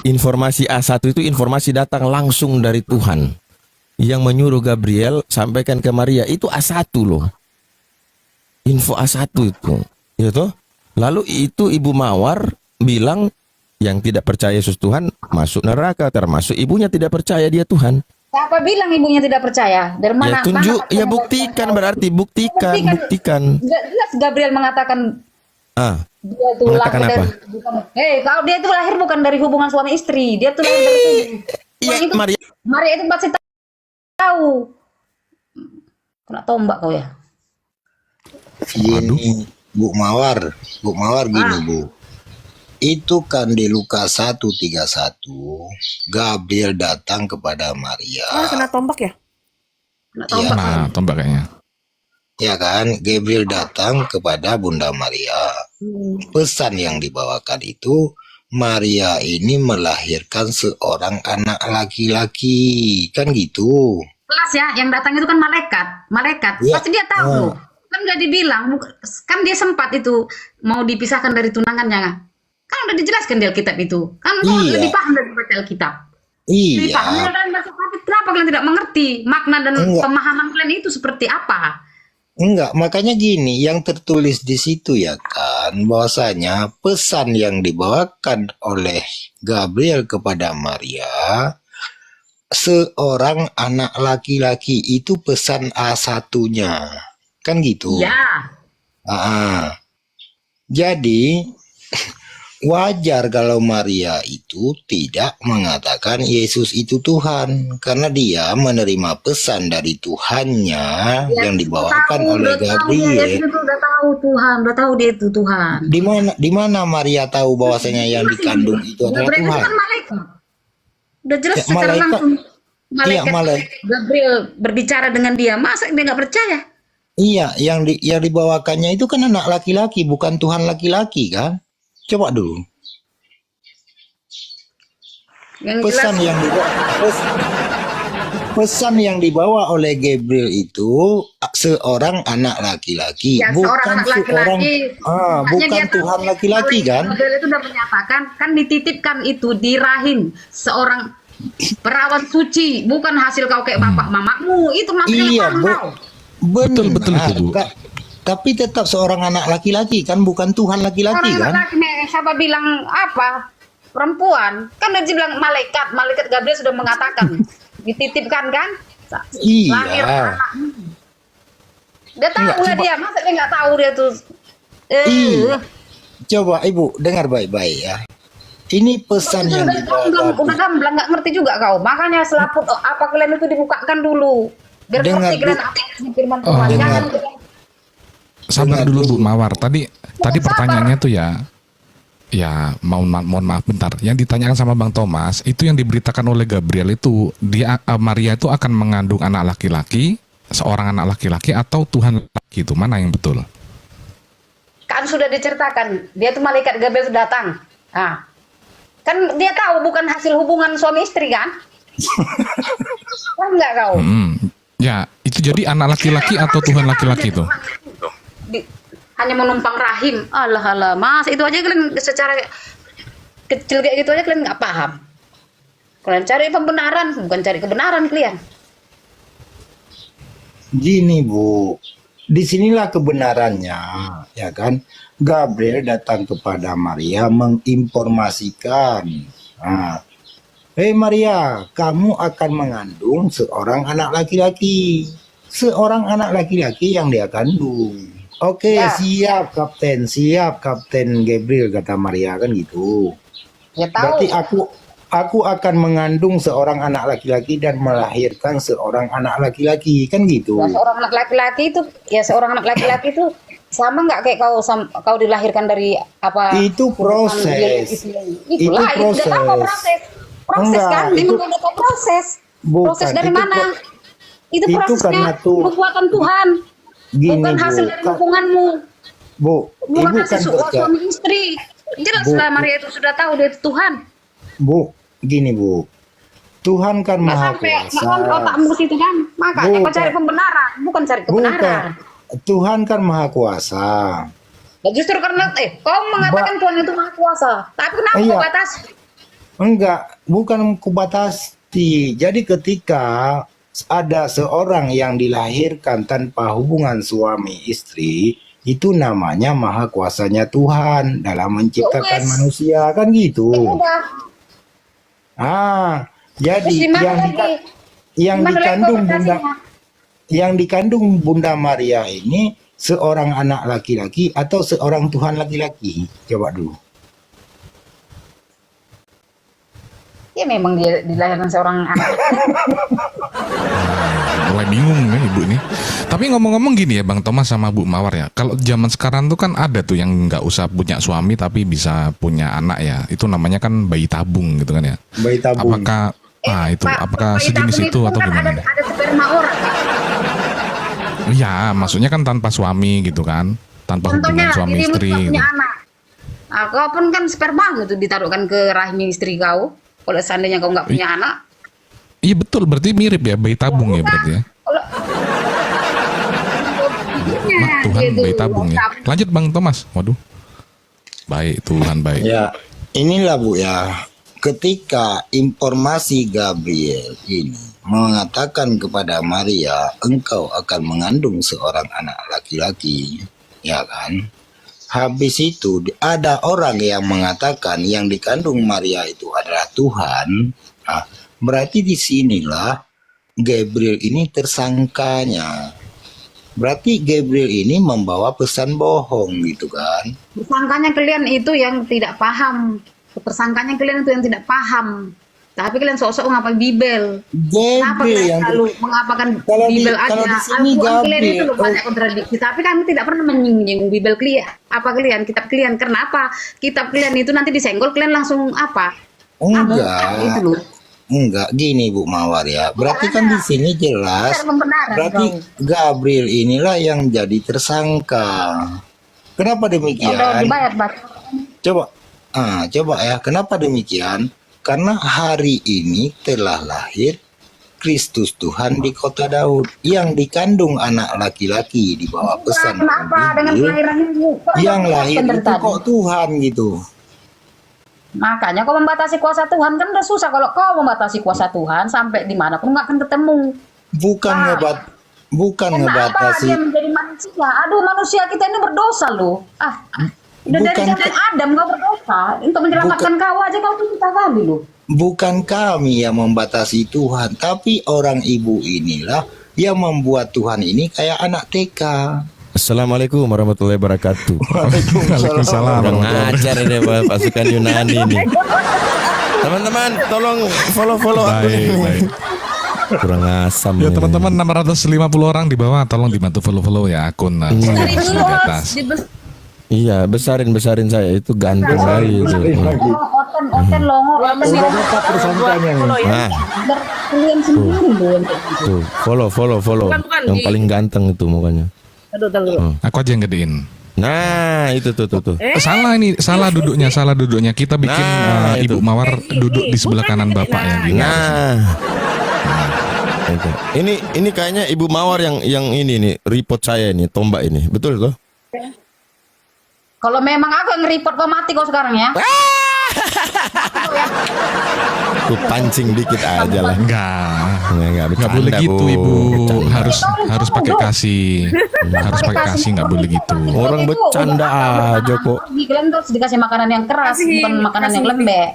informasi A1 itu informasi datang langsung dari Tuhan yang menyuruh Gabriel sampaikan ke Maria. Itu A1 loh. Info A1 itu. Ya toh? Lalu itu Ibu Mawar bilang yang tidak percaya Yesus Tuhan masuk neraka, termasuk ibunya tidak percaya dia Tuhan. Siapa bilang ibunya tidak percaya? Dari mana? Ya tunjuk, mana ya buktikan berarti buktikan. Jelas Gabriel mengatakan dia itu Mengatakan lahir apa? kalau dia itu lahir bukan dari hubungan suami istri, dia tuh lahir dari Iya, itu, Maria itu pasti tahu. Kena tombak kau ya. Gini, Bu Mawar gini Bu. Itu kan di Lukas 1:31, Gabriel datang kepada Maria. Kena tombak ya? Kena Iya. tombak. Nah, tombak kayaknya. Ya kan, Gabriel datang kepada Bunda Maria. Pesan yang dibawakan itu, Maria ini melahirkan seorang anak laki-laki, kan gitu. Jelas ya, yang datang itu kan malaikat. Iya. Pasti dia tahu. Kan udah dibilang, kan dia sempat itu mau dipisahkan dari tunangannya. Kan udah dijelaskan di Alkitab itu. Kan kau Iya. lebih paham dari baca Alkitab. Lebih paham Iya, dari baca Alkitab. Kenapa kalian tidak mengerti makna dan Enggak. pemahaman kalian itu seperti apa? enggak, makanya gini, yang tertulis di situ ya kan, bahwasanya pesan yang dibawakan oleh Gabriel kepada Maria, seorang anak laki-laki itu pesan A1-nya. Kan gitu. Ya. Jadi wajar kalau Maria itu tidak mengatakan Yesus itu Tuhan, karena dia menerima pesan dari Tuhannya yang dibawakan oleh Gabriel. Dia udah tahu Tuhan, udah tahu dia itu Tuhan. Di mana Maria tahu bahwasanya yang dikandung itu adalah Gabriel itu Tuhan? kan malaikat. Udah jelas Ya, secara malaikat. langsung. Iya, Gabriel berbicara dengan dia, masa dia nggak percaya? Iya, yang dibawakannya itu kan anak laki-laki, bukan Tuhan laki-laki kan? Coba dulu. Yang Pesan yang dibawa oleh Gabriel itu seorang anak laki-laki, Ya, bukan seorang anak laki-laki. Makanya bukan dia Tuhan tahu. laki-laki kan? Gabriel itu udah menyatakan, kan dititipkan itu di rahim seorang perawan suci, bukan hasil kau kayak bapak mamamu. Itu maksudnya Iya, paham kau. Betul itu, Bu. Tapi tetap seorang anak laki-laki kan, bukan Tuhan laki-laki Orang kan? laki siapa bilang apa? Perempuan. Kan dia bilang malaikat Gabriel sudah mengatakan dititipkan kan? Lahir Iya. anakmu. Dia tahu Enggak, lah coba- dia, masa dia nggak tahu dia tuh. Iya. Coba Ibu dengar baik-baik ya. Ini pesan yang dibawa Udah gamblang nggak ngerti juga kau. Makanya selaput apa kalian itu dibukakan dulu. Biar Dengar, ngerti kalian Bu. apa yang di firman Tuhan. Oh. Jangan Sabar dulu Bu Mawar. Tadi pertanyaannya tuh ya mohon maaf bentar. Yang ditanyakan sama Bang Thomas itu yang diberitakan oleh Gabriel itu Maria itu akan mengandung anak laki-laki, seorang anak laki-laki atau Tuhan laki itu mana yang betul? kan sudah diceritakan. Dia tuh malaikat Gabriel datang. Nah, kan dia tahu bukan hasil hubungan suami istri kan? Kan enggak kau? Ya, itu jadi anak laki-laki atau Tuhan laki-laki itu? Hanya menumpang rahim. Alah, mas, itu aja kalian secara kecil kayak gitu aja kalian nggak paham. Kalian cari pembenaran, bukan cari kebenaran kalian. Gini Bu, disinilah kebenarannya, ya kan? Gabriel datang kepada Maria menginformasikan. Nah, hei Maria, kamu akan mengandung seorang anak laki-laki. Seorang anak laki-laki yang dia kandung. Oke, Ya. siap Kapten Gabriel, kata Maria kan gitu. Ya tahu. Berarti aku akan mengandung seorang anak laki-laki dan melahirkan seorang anak laki-laki kan gitu. Ya, seorang anak laki-laki itu sama nggak kayak kau dilahirkan dari apa? Itu proses. Itulah, itu proses. udah tahu proses. Proses Enggak, kan? Dia udah tahu proses. Bukan, Proses dari itu mana? Itu itu prosesnya karena tuh- nubuatan Tuhan. Gini, Bukan Bu, hasil dari kan- hubunganmu. Bu, Bukan ibu hasil kan suami istri. Jelas Bu, lah Maria itu sudah tahu dia itu Tuhan. Bu, gini Bu. Tuhan kan Nggak maha sampai kuasa. makan otakmu ke situ kan. Makanya kau Bukan. cari pembenaran, bukan cari kebenaran. Bukan. Tuhan kan maha kuasa. Dan justru karena kau mengatakan Tuhan itu maha kuasa. Tapi kenapa Iya. kau batasi? Enggak, bukan kubatasi. Jadi ketika ada seorang yang dilahirkan tanpa hubungan suami istri, itu namanya maha kuasanya Tuhan dalam menciptakan Ya wes. manusia kan gitu. Udah. Jadi Terus gimana yang lagi? yang Gimana lagi dikandung kau Bunda batasinya? yang dikandung Bunda Maria ini seorang anak laki-laki atau seorang Tuhan laki-laki? Coba dulu. Ya memang dia dilahirkan seorang anak. Mulai bingung nih ibu ini. Tapi ngomong-ngomong gini ya Bang Thomas sama Bu Mawar ya. Kalau zaman sekarang tuh kan ada tuh yang nggak usah punya suami tapi bisa punya anak ya. Itu namanya kan bayi tabung gitu kan ya. Bayi tabung. Apakah itu Pak, apakah bayi sejenis tabung itu atau kan gimana? ada sperma orang. Pak. Iya, maksudnya kan tanpa suami gitu kan. Tanpa hubungan Contohnya suami dirimu istri juga gitu. punya anak. Nah, kau pun kan sperma itu ditaruhkan ke rahim istri kau. Kalau seandainya kau nggak punya anak, Iya betul, berarti mirip ya bayi tabung ya berarti ya. kalau Nah, Tuhan bayi tabung ya. Lanjut Bang Thomas. Waduh. Baik, Tuhan baik. Ya, inilah Bu ya. Ketika informasi Gabriel ini mengatakan kepada Maria, engkau akan mengandung seorang anak laki-laki, ya kan? Habis itu ada orang yang mengatakan yang dikandung Maria itu adalah Tuhan. Nah, berarti disinilah Gabriel ini tersangkanya. Berarti Gabriel ini membawa pesan bohong gitu kan? tersangkanya kalian itu yang tidak paham. Tersangkanya kalian itu yang tidak paham. Tapi kalian sok-sok ngapain Bibel. Kenapa Gabriel kalian yang selalu mengapakan Kalau di- Bibel kalau aja? di sini Al-Quran kalian itu Gabriel. loh banyak kontradiksi. Tapi kami tidak pernah menyinggung Bibel kalian. Apa kalian? Kitab kalian. Kenapa? Kitab kalian itu nanti disenggol kalian langsung apa? Itu loh. Enggak, gini Bu Mawar ya. Berarti kan di sini jelas. Cari pembenaran Berarti kau. Gabriel inilah yang jadi tersangka. Kenapa Udah demikian? dibayar, Bat. Coba ya. Kenapa demikian? Karena hari ini telah lahir Kristus Tuhan di kota Daud yang dikandung anak laki-laki di bawah pesan Kenapa dengan Injil. kelahiran ibu? Kok Yang nggak lahir jelaskan dari itu tadi? kok Tuhan gitu. Makanya kau membatasi kuasa Tuhan kan udah susah. Kalau kau membatasi kuasa Tuhan sampai dimanapun nggak akan ketemu. Bukan bukan Kenapa ngebatasi. dia menjadi manusia? Aduh, manusia kita ini berdosa loh. Udah dari Bukan zaman Adam kau berdosa. Untuk menyelamatkan kau aja kau tuh kita kali loh. Bukan kami yang membatasi Tuhan, tapi orang ibu inilah yang membuat Tuhan ini kayak anak TK. Assalamualaikum warahmatullahi wabarakatuh. Waalaikumsalam. Kurang ajar ini pasukan Yunani nih. Teman-teman, tolong follow aku Baik, nih. baik. Kurang asam. Ya ini. teman-teman 650 orang di bawah tolong dibantu follow ya akun Dari dulu di atas. Iya, besarin saya itu ganteng kali itu. Oten longo, oten Udah yang dapat tersangkanya nih. Nah, kalian sendiri loh yang kayak gitu. tuh follow. Bukan, Yang di- paling ganteng itu mukanya. Aduh. Aku aja yang gedein. Nah, itu tuh. Salah ini, salah duduknya. Kita bikin Nah, itu. Ibu Mawar duduk di sebelah kanan bapak ya gini. Nah. Itu. Ini kayaknya Ibu Mawar yang ini nih, report saya ini, tombak ini. Betul toh? Kalau memang aku yang nge-report kau mati kau sekarang ya. Tuh pancing dikit aja lah. Enggak bercanda, boleh gitu Bu. Ibu. Bercanda. Harus pakai kasih. Harus pakai kasih, nggak boleh gitu. Orang bercanda aja kok. Kalian terus dikasih makanan yang keras, bukan makanan yang lembek.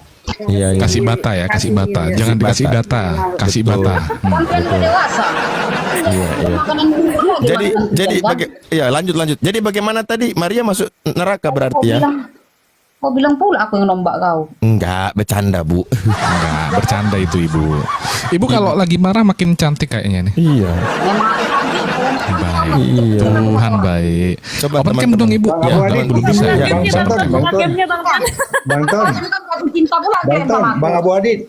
Iya, iya. Kasih bata ya, kasih bata. Jangan dikasih bata. data, kasih Betul. bata. Kan kalian udah dewasa. Iya. Makanan yang lembek Jadi kan? ya lanjut. Jadi bagaimana tadi Maria masuk neraka berarti ya? Kau bilang pula aku yang nombak kau. Enggak, bercanda, Bu. Enggak, bercanda itu Ibu. Ibu kalau lagi marah makin cantik kayaknya nih. Iya. Memang aku kan gitu. Baik. Iya. Tuhan baik. Coba Open cam teman-teman. dong Ibu. Bang Ya, Wadi, belum bisa ya. Bang Bisa Ton, open cam. Bang Ton, Gamenya Bang Tan. Bang Ton, Kan aku cinta pula Bang kayak Ton, sama Bang aku. Abu Adit.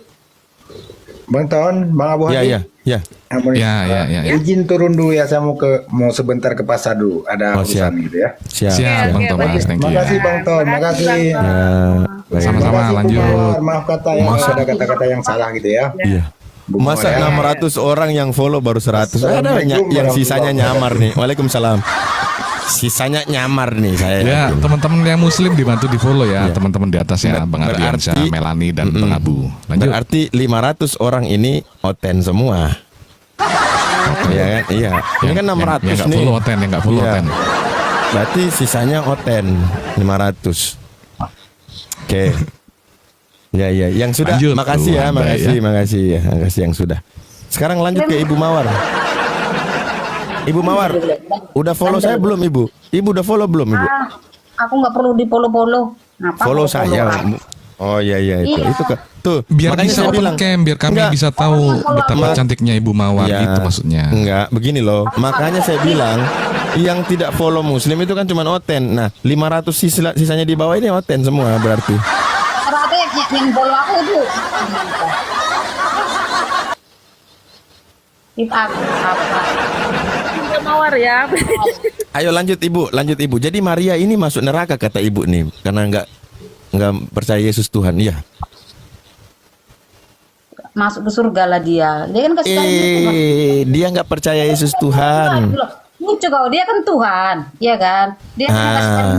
Bang Ton, Bang Abu Iya, Adit. iya, iya. Ya. Izin turun dulu ya, saya mau sebentar ke pasar dulu, ada Oh, siap. urusan gitu ya. Siap Bang Oke, Thomas, thank you. Makasih Bang Ton, makasih. Ya, baik. Sama-sama, Makasih, Bu lanjut. Mawar. Maaf kata yang ada kata-kata yang salah gitu ya. Iya. Bu Masa Mawar, ya. 600 orang yang follow baru 100? Ada yang sisanya nyamar nih. Waalaikumsalam. Sisanya nyamar nih saya. Ya, teman-teman yang muslim dibantu di follow ya, Iya. teman-teman di atas ya, Bang Ardiansyah, berarti- Melani dan Bang Abu. Lanjut. Berarti 500 orang ini oten semua. Iya kan? Iya. Ini kan 600 yang nggak nih. follow oten, yang nggak follow Iya. oten. Berarti sisanya oten 500. Oke. Ya. Yang sudah. Lanjut. Makasih ya, Tuhan baik ya. makasih yang sudah. Sekarang lanjut ke Ibu Mawar. Ibu Mawar, udah follow saya belum Ibu? Ibu udah follow belum Ibu? Ah, aku nggak perlu di follow. Ngapa Follow follow saya. orang? Oh iya itu. Iya. Itu ke. Tuh, Biar makanya bisa saya open bilang. cam, biar kami Enggak. bisa tahu betapa Ma- cantiknya Ibu Mawar Iya. gitu maksudnya. Enggak, begini loh. Makanya saya bilang yang tidak follow muslim itu kan cuma oten. Nah, 500 sisanya di bawah ini oten semua berarti. Rata yang follow aku itu. Itu aku apa? Mawar ya. Ayo lanjut Ibu. Jadi Maria ini masuk neraka kata Ibu nih karena enggak percaya Yesus Tuhan. Iya. Masuk ke surga lah dia. Dia kan kasih tahu Tuhan. Dia nggak percaya Yesus Tuhan. Lucu kau, dia kan Tuhan, iya kan? Dia kan kasih tahu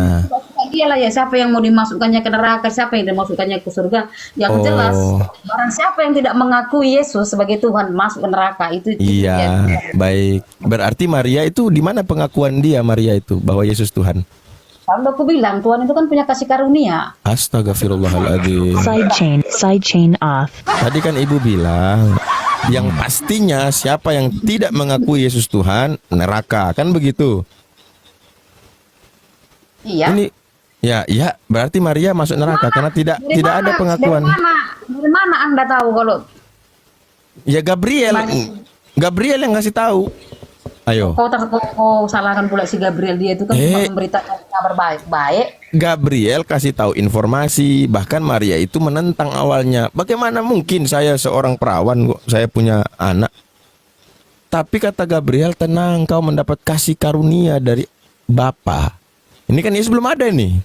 dia lah ya, siapa yang mau dimasukkannya ke neraka, siapa yang dimasukkannya ke surga. Yang Oh. jelas, barang siapa yang tidak mengakui Yesus sebagai Tuhan masuk ke neraka itu. Iya, baik. Berarti Maria itu di mana pengakuan dia Maria itu bahwa Yesus Tuhan? Kalau aku bilang Tuhan itu kan punya kasih karunia. Astagfirullahaladzim. Side chain off. Tadi kan Ibu bilang yang pastinya siapa yang tidak mengakui Yesus Tuhan neraka, kan begitu? Iya. Ini ya berarti Maria masuk neraka karena tidak Dari ada mana? pengakuan. Dari mana Anda tahu kalau Ya Gabriel yang ngasih tahu. Ayo. kau salahkan pula si Gabriel, dia itu kan cuma memberitakan kabar baik. Gabriel kasih tahu informasi, bahkan Maria itu menentang awalnya. Bagaimana mungkin saya seorang perawan kok saya punya anak? Tapi kata Gabriel, tenang, kau mendapat kasih karunia dari Bapa. Ini kan Yesus belum ada nih.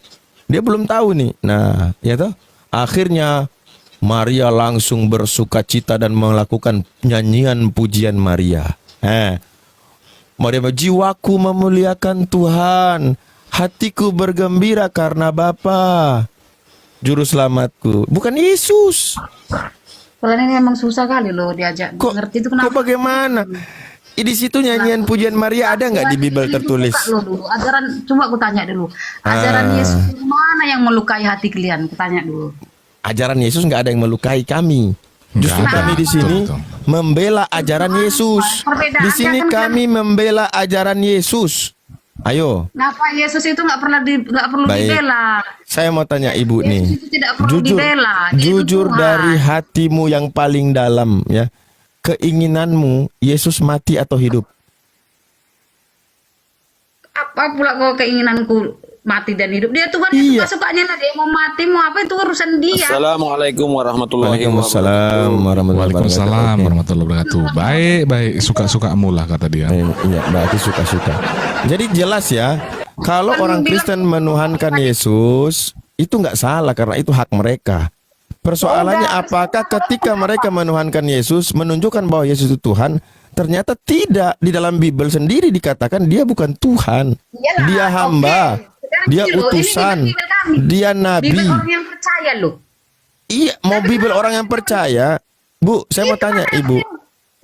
Dia belum tahu nih. Nah, ya toh. Akhirnya Maria langsung bersuka cita dan melakukan nyanyian pujian Maria. Maria, jiwaku memuliakan Tuhan, hatiku bergembira karena Bapa, Juru Selamatku, bukan Yesus. Kalau ini memang susah kali loh diajak. Kok Ngerti itu Kok kenapa? bagaimana? Di situ nyanyian pujian Maria ada nggak di Bible tertulis? Buka lo dulu. Ajaran, cuma aku tanya dulu. Ajaran Yesus itu mana yang melukai hati kalian? Aku tanya dulu. Ajaran Yesus nggak ada yang melukai kami. Justru Nggak ada. kami di sini Betul. membela ajaran Yesus. Di sini kami membela ajaran Yesus. Ayo, Ngapa Yesus itu nggak perlu Baik. dibela? saya mau tanya ibu nih. Yesus itu tidak perlu Jujur, dibela. Dia itu jujur Tuhan. dari hatimu yang paling dalam ya. Keinginanmu Yesus mati atau hidup? Apa pula kau keinginanku mati dan hidup? Dia Tuhan Iya. itu sukanya lah, dia mau mati mau apa itu urusan dia. Assalamualaikum warahmatullahi Waalaikumsalam warahmatullahi Waalaikumsalam wabarakatuh. warahmatullahi wabarakatuh. Baik, baik. Suka-sukamu lah kata dia. Iya, berarti suka-suka. Jadi jelas ya, kalau orang Kristen menuhankan Yesus, itu nggak salah karena itu hak mereka. Persoalannya apakah ketika mereka menuhankan Yesus, menunjukkan bahwa Yesus itu Tuhan, ternyata tidak. Di dalam Bible sendiri dikatakan dia bukan Tuhan. Iyalah, Dia hamba, Sekarang dia gini loh, ini utusan, Bible kami. dia nabi. Bible orang yang percaya loh. Iya, mau Bible orang yang percaya. Bu, saya mau tanya Ibu.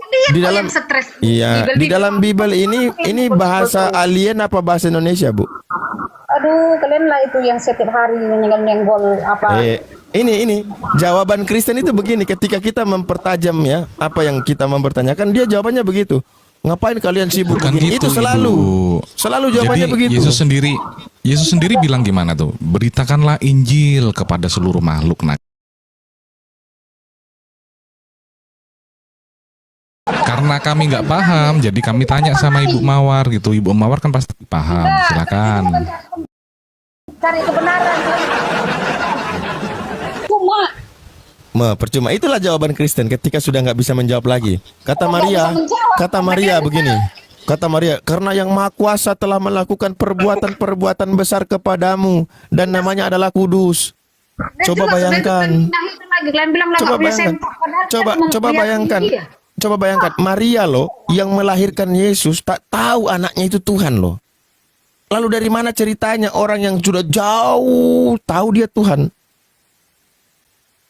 Dia Di kok dalam yang stres. Iya, di dalam Bible ini bahasa alien apa bahasa Indonesia, Bu? Aduh, kalian lah itu yang setiap hari nyenggol apa? Ini jawaban Kristen itu begini, ketika kita mempertajam ya apa yang kita mempertanyakan, dia jawabannya begitu. Ngapain kalian sibuk Bukan begini? gitu, Itu selalu jawabannya Jadi begitu. Yesus sendiri bilang gimana tuh? Beritakanlah Injil kepada seluruh makhluk. Nah, karena kami nggak paham, jadi kami tanya sama Ibu Mawar gitu. Ibu Mawar kan pasti paham. Silakan. Cari kebenaran. Cuma Percuma, itulah jawaban Kristen ketika sudah nggak bisa menjawab lagi. Kata Maria begini. Kata Maria, karena yang Maha Kuasa telah melakukan perbuatan-perbuatan besar kepadamu dan namanya adalah kudus. Coba bayangkan. Coba bayangkan. Coba bayangkan, Maria loh yang melahirkan Yesus tak tahu anaknya itu Tuhan loh. Lalu dari mana ceritanya orang yang sudah jauh tahu dia Tuhan?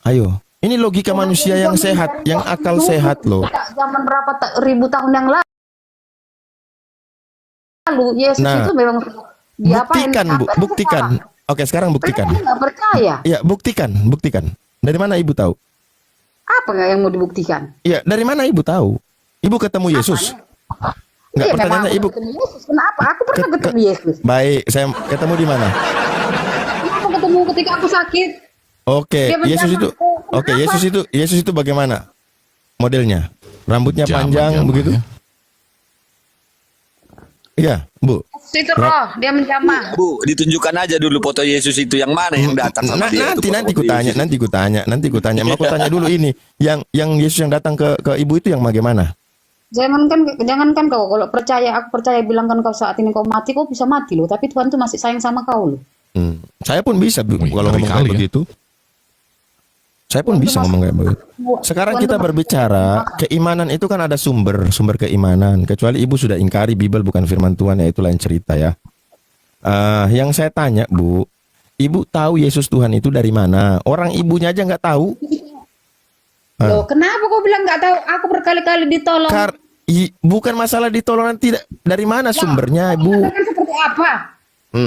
Ayo, ini logika manusia yang sehat, yang akal sehat loh. Zaman berapa ribu tahun yang lalu Yesus Nah, itu memang Buktikan, Bu, buktikan. Oke, sekarang buktikan. Nggak percaya. Ya, buktikan. Dari mana Ibu tahu? Apa nggak yang mau dibuktikan? Ya, dari mana Ibu tahu? Ibu ketemu Yesus? Enggak, Iya, memang pertanyaannya aku Ibu. ketemu Yesus. Kenapa? Aku pernah ketemu Yesus. Baik, saya ketemu di mana? Aku ketemu ketika aku sakit. Oke, Dia menjamah Yesus itu. aku. Oke, Kenapa? Yesus itu bagaimana? Modelnya? Rambutnya panjang Jamah-jamah begitu? ya. Iya, Bu. Itu roh, dia menjamah. Bu, ditunjukkan aja dulu foto Yesus itu yang mana yang datang sama dia. Itu Nanti foto Yesus. nanti ku tanya. Mau aku tanya dulu ini, yang Yesus yang datang ke Ibu itu yang bagaimana? Jangankan kau kalau percaya, aku percaya bilangkan kau saat ini kau mati, kau bisa mati loh. Tapi Tuhan tuh masih sayang sama kau loh. Saya pun bisa Bu, Wih, kalau ngeri ngomong kali kayak ya. begitu. Saya pun bisa ngomong kayak begitu. Sekarang kita berbicara keimanan itu kan ada sumber keimanan. Kecuali Ibu sudah ingkari Bible bukan firman Tuhan, ya itu lain cerita ya. Yang saya tanya Bu, Ibu tahu Yesus Tuhan itu dari mana? Orang ibunya aja nggak tahu. Loh, kenapa kau bilang nggak tahu? Aku berkali-kali ditolong. Bukan masalah ditolong, tidak. Dari mana sumbernya, Bu? Kan seperti apa?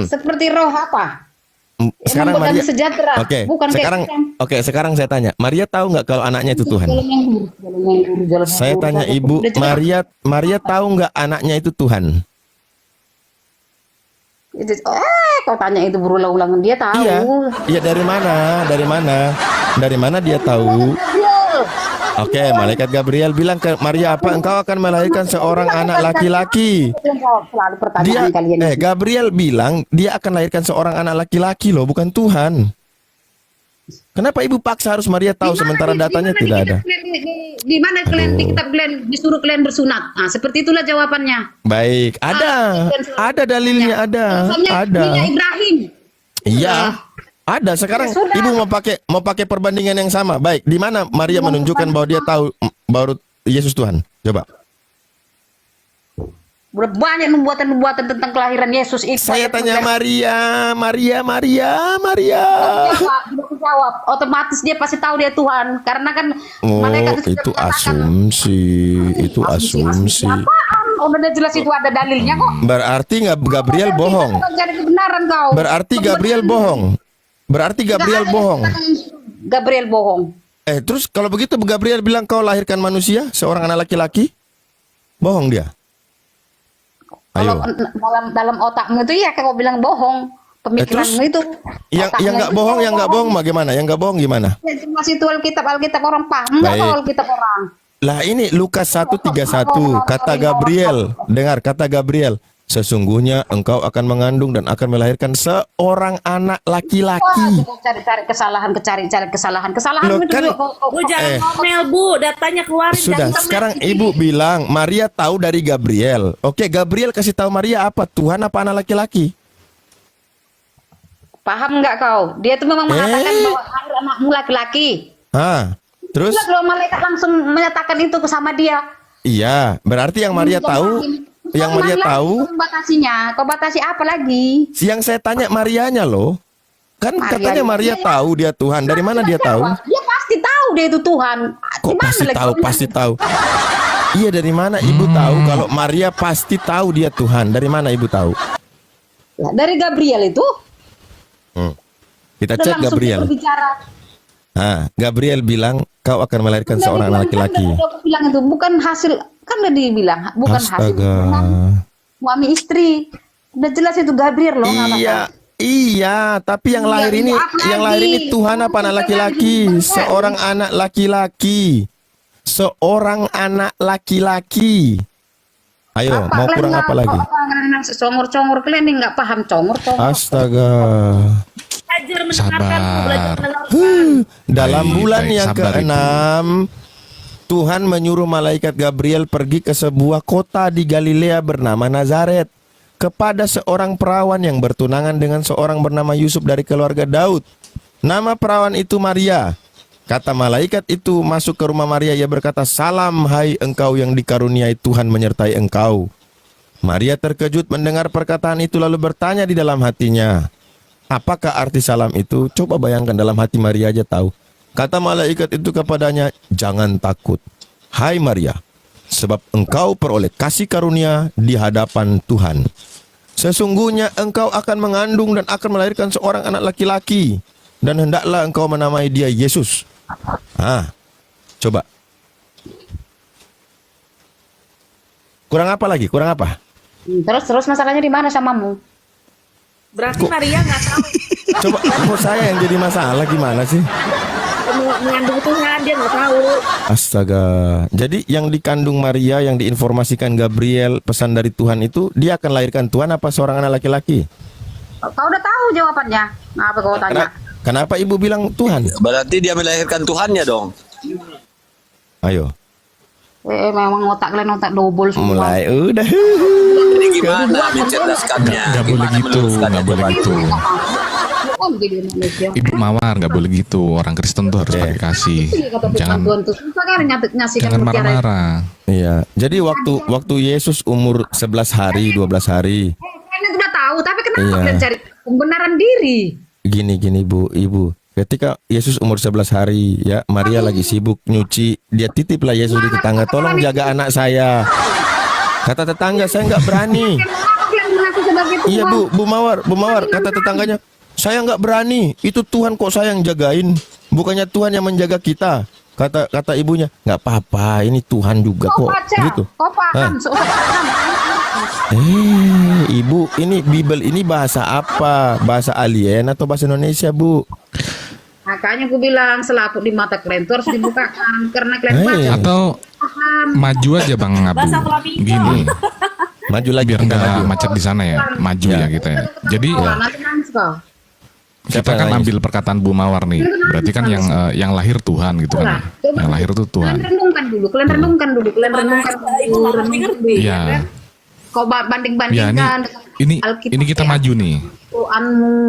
Seperti roh apa? Sekarang Yang Maria. sejahtera. Oke, Bukan sekarang sekarang saya tanya, Maria tahu nggak kalau anaknya itu Tuhan? Saya tanya Ibu, Maria tahu nggak anaknya itu Tuhan? Kau tanya itu berulang-ulang, dia tahu. Iya, dari mana? Dari mana dia tahu? Oke, malaikat Gabriel bilang ke Maria, apa engkau akan melahirkan seorang anak laki-laki? Selalu pertanyaan kalian. Gabriel bilang dia akan melahirkan seorang anak laki-laki loh, bukan Tuhan. Kenapa Ibu paksa harus Maria tahu sementara datanya tidak ada? Di mana kalian di kitab kalian disuruh kalian bersunat? Nah, seperti itulah jawabannya. Baik, ada dalilnya, ada. Minyak Ibrahim. Iya. Ada. Sekarang Ibu mau pakai perbandingan yang sama. Baik, di mana Maria menunjukkan bahwa dia tahu baru Yesus Tuhan? Coba. Udah banyak nubuatan-nubuatan tentang kelahiran Yesus itu. Saya tanya Maria. Jawab. Otomatis dia pasti tahu dia Tuhan, karena kan malaikat Itu asumsi. Apaan? Udah jelas itu ada dalilnya kok. Berarti nggak Gabriel bohong. Jadi kebenaran kau. Berarti Gabriel bohong. Gabriel bohong. Terus kalau begitu Gabriel bilang kau lahirkan manusia, seorang anak laki-laki? Bohong dia. Ayo. Kalau dalam otakmu itu ya kayak kau bilang bohong. Pemikiranmu terus? itu. Yang nggak bohong, yang nggak bohong bagaimana? Yang nggak bohong gimana? Ya, cuma situ Alkitab orang paham nggak Baik. kalau Alkitab orang? Lah ini Lukas 1:31 kata Gabriel, dengar kata Gabriel, sesungguhnya engkau akan mengandung dan akan melahirkan seorang anak Wah, laki-laki. cari kesalahan. Kesalahan Loh, itu kan- juga Bu jangan Eh. ngomel Bu, datanya keluarin. Sudah, jangan sekarang ngomel. ibu bilang Maria tahu dari Gabriel. Oke, Gabriel kasih tahu Maria apa? Tuhan apa anak laki-laki? paham nggak kau? Dia tuh memang mengatakan bahwa lahir anakmu laki-laki. Hah? Terus? Terus kalau malaikat langsung menyatakan itu sama dia. Iya, berarti yang Maria tahu, yang Maria tahu. Batasinya, kau batasi apa lagi? Yang saya tanya Marianya loh. Kan Maria katanya Maria tahu dia Tuhan. Dari mana dia tahu? Dia pasti tahu dia itu Tuhan. Kok Gimana pasti lagi tahu, kau bilang? pasti tahu. Iya, dari mana ibu tahu kalau Maria pasti tahu dia Tuhan? Dari mana ibu tahu? Ya, dari Gabriel itu. Kita Udah cek langsung Gabriel. berbicara. Nah, Gabriel bilang kau akan melahirkan seorang anak laki-laki. Udah bilang itu bukan hasil, kan udah dibilang bukan hasil Astaga. hubungan suami istri. Udah jelas itu Gabriel loh. Iya, iya. Tapi yang lahir ini, yang lahir ini Tuhan apa anak laki-laki? Seorang anak laki-laki. Seorang anak laki-laki. Ayo, mau kurang apa lagi? Congor-congor kalian nih nggak paham congor-congor. Astaga. Belajar mendengarkan, Sabar. belajar mendengarkan. Dalam Baik, bulan baik, yang sabar, ke-6, Tuhan menyuruh malaikat Gabriel pergi ke sebuah kota di Galilea bernama Nazaret kepada seorang perawan yang bertunangan dengan seorang bernama Yusuf dari keluarga Daud. Nama perawan itu Maria. Kata malaikat itu masuk ke rumah Maria, ia berkata, "Salam hai engkau yang dikaruniai Tuhan menyertai engkau." Maria terkejut mendengar perkataan itu lalu bertanya di dalam hatinya, apakah arti salam itu? Coba bayangkan, dalam hati Maria aja tahu. Kata malaikat itu kepadanya, "Jangan takut, hai Maria, sebab engkau peroleh kasih karunia di hadapan Tuhan. Sesungguhnya engkau akan mengandung dan akan melahirkan seorang anak laki-laki, dan hendaklah engkau menamai dia Yesus." Coba. Kurang apa lagi? Kurang apa? Terus masalahnya di mana samamu? Berarti Maria nggak tahu Coba, kok saya yang jadi masalah gimana sih? mengandung Tuhan, dia nggak tahu. Astaga. Jadi yang dikandung Maria, yang diinformasikan Gabriel, pesan dari Tuhan itu, dia akan lahirkan Tuhan apa seorang anak laki-laki? Kau udah tahu jawabannya. Apa kau tanya? Kenapa ibu bilang Tuhan? Berarti dia melahirkan Tuhannya dong. Ayo, Memang otak kalian otak double semua. mulai udah. Jadi gimana mencerdaskannya? Nggak boleh Gimana gitu, meluruskannya? nggak boleh Coba. gitu. Kan jadi manusia. Ibu Mawar nggak boleh gitu. Orang Kristen tuh harus pakai kasih. Jangan Tuhan tuh susah kan ngasihkan jangan mutiara. marah-marah. Iya. Jadi waktu Yesus umur 11 hari, 12 hari. Kalian sudah tahu, tapi kenapa Iya. kalian cari pembenaran diri? Gini Bu, Ibu. Ketika Yesus umur 11 hari, ya, Maria lagi sibuk nyuci, dia titiplah Yesus di tetangga, "Tolong jaga anak saya." Kata tetangga, "Saya nggak berani." Kenapa kalian mengaku sebagai Tuhan? Iya Bu Mawar, kata tetangganya, "Saya nggak berani, itu Tuhan kok saya yang jagain, bukannya Tuhan yang menjaga kita." Kata ibunya, "Nggak apa-apa, ini Tuhan juga Kau kok." baca, Gitu. kau paham, seusah paham. Ibu, ini Bible ini bahasa apa? Bahasa alien atau bahasa Indonesia, Bu? Makanya aku bilang selaput di mata kalian itu harus dibukakan karena kalian baca. Atau maju aja Bang Abu. Bahasa Flamingo. Gini, Maju lagi, biar kita nggak maju. macet di sana ya. Maju ya kita ya. Jadi Nanti nangis kau. kita Siapa kan yang ambil perkataan Bu Mawar nih. Berarti kan yang lahir Tuhan gitu kan. Ya. Yang lahir tuh Tuhan. Kalian renungkan dulu, kalian renungkan dulu. Ibu nggak ngerti-ngerti. Iya. Kau Ya banding-bandingkan ini Alkitab ini kita ya. maju nih. Tuhanmu.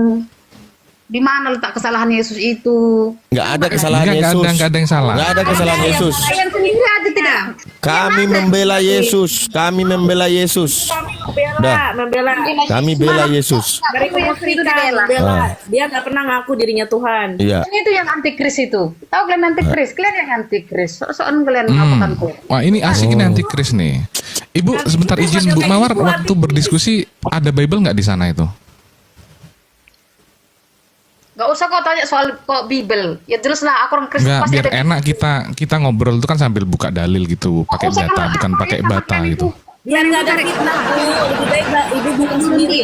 Di mana letak kesalahan Yesus itu? Nggak ada kesalahan Nggak Yesus. ada yang salah. Nggak ada kesalahan Yesus. Kalian sendiri aja tidak. Kami membela Yesus. Kami membela Yesus. Dah. Membela. Kami bela Yesus. Dari Yesus itu kita dibela. membela. Dia nggak pernah ngaku dirinya Tuhan. Iya. Itu yang antikris itu. Tahu kalian antikris? Kalian yang antikris. Soalnya kalian apakan kok. Wah ini asik ini antikris nih. Ibu sebentar izin Bu Mawar waktu berdiskusi ada Bible nggak di sana itu? Gak usah kau tanya soal kok Bible. Ya jelas lah aku orang Kristen Nggak, pasti biar ada. enak kita ngobrol itu kan sambil buka dalil gitu, pakai Usah data kalau bukan aku pakai sama bata kalian gitu. itu. Biar nggak ada fitnah Bu, lebih baik ibu buka sendiri.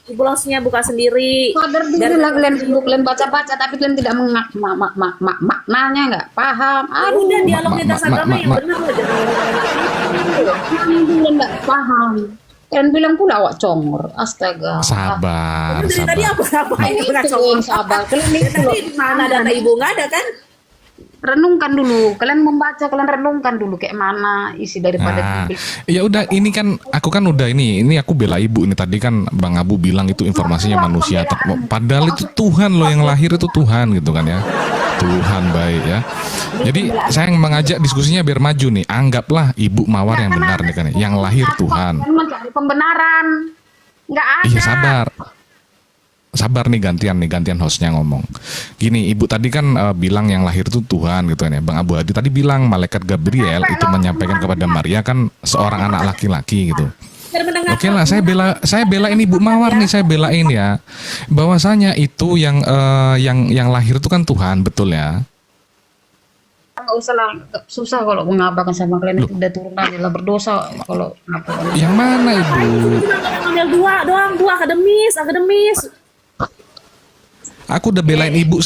Ibu langsungnya buka sendiri. Sadar diri lah kalian sibuk kalian baca-baca tapi kalian tidak maknanya nggak paham. Aduh, Udah dialog lintas agama yang benar aja. kalian nggak paham. Kalian bilang pula awak congor. Astaga. Sabar, Dari tadi sabar. apa yang pernah Itu yang sabar. Kalian itu loh. Tadi mana data ibu nggak ada kan? Renungkan dulu. Kalian membaca, kalian renungkan dulu kayak mana isi daripada Nah, ya udah ini kan aku kan udah ini aku bela ibu ini tadi kan Bang Abu bilang itu informasinya manusia padahal itu Tuhan loh yang lahir itu Tuhan gitu kan ya. Tuhan baik ya. Jadi saya yang mengajak diskusinya biar maju nih. Anggaplah Ibu Mawar yang benar nih kan ya. Yang lahir Tuhan. Kalian mencari pembenaran. Nggak ada. Iya sabar nih gantian hostnya ngomong. Gini ibu tadi kan bilang yang lahir itu Tuhan gitu kan ya. Bang Abu Hadi tadi bilang malaikat Gabriel itu menyampaikan kepada Maria kan seorang anak laki-laki gitu. Oke lah saya belain Ibu Mawar nih, saya belain ya. Bahwasanya itu yang lahir itu kan Tuhan, betul ya. Nggak usah lah, susah kalau mengabarkan sama kalian itu udah turun aja lah berdosa kalau Yang mana Ibu? Ambil dua doang, dua akademis. Aku udah belain Ibu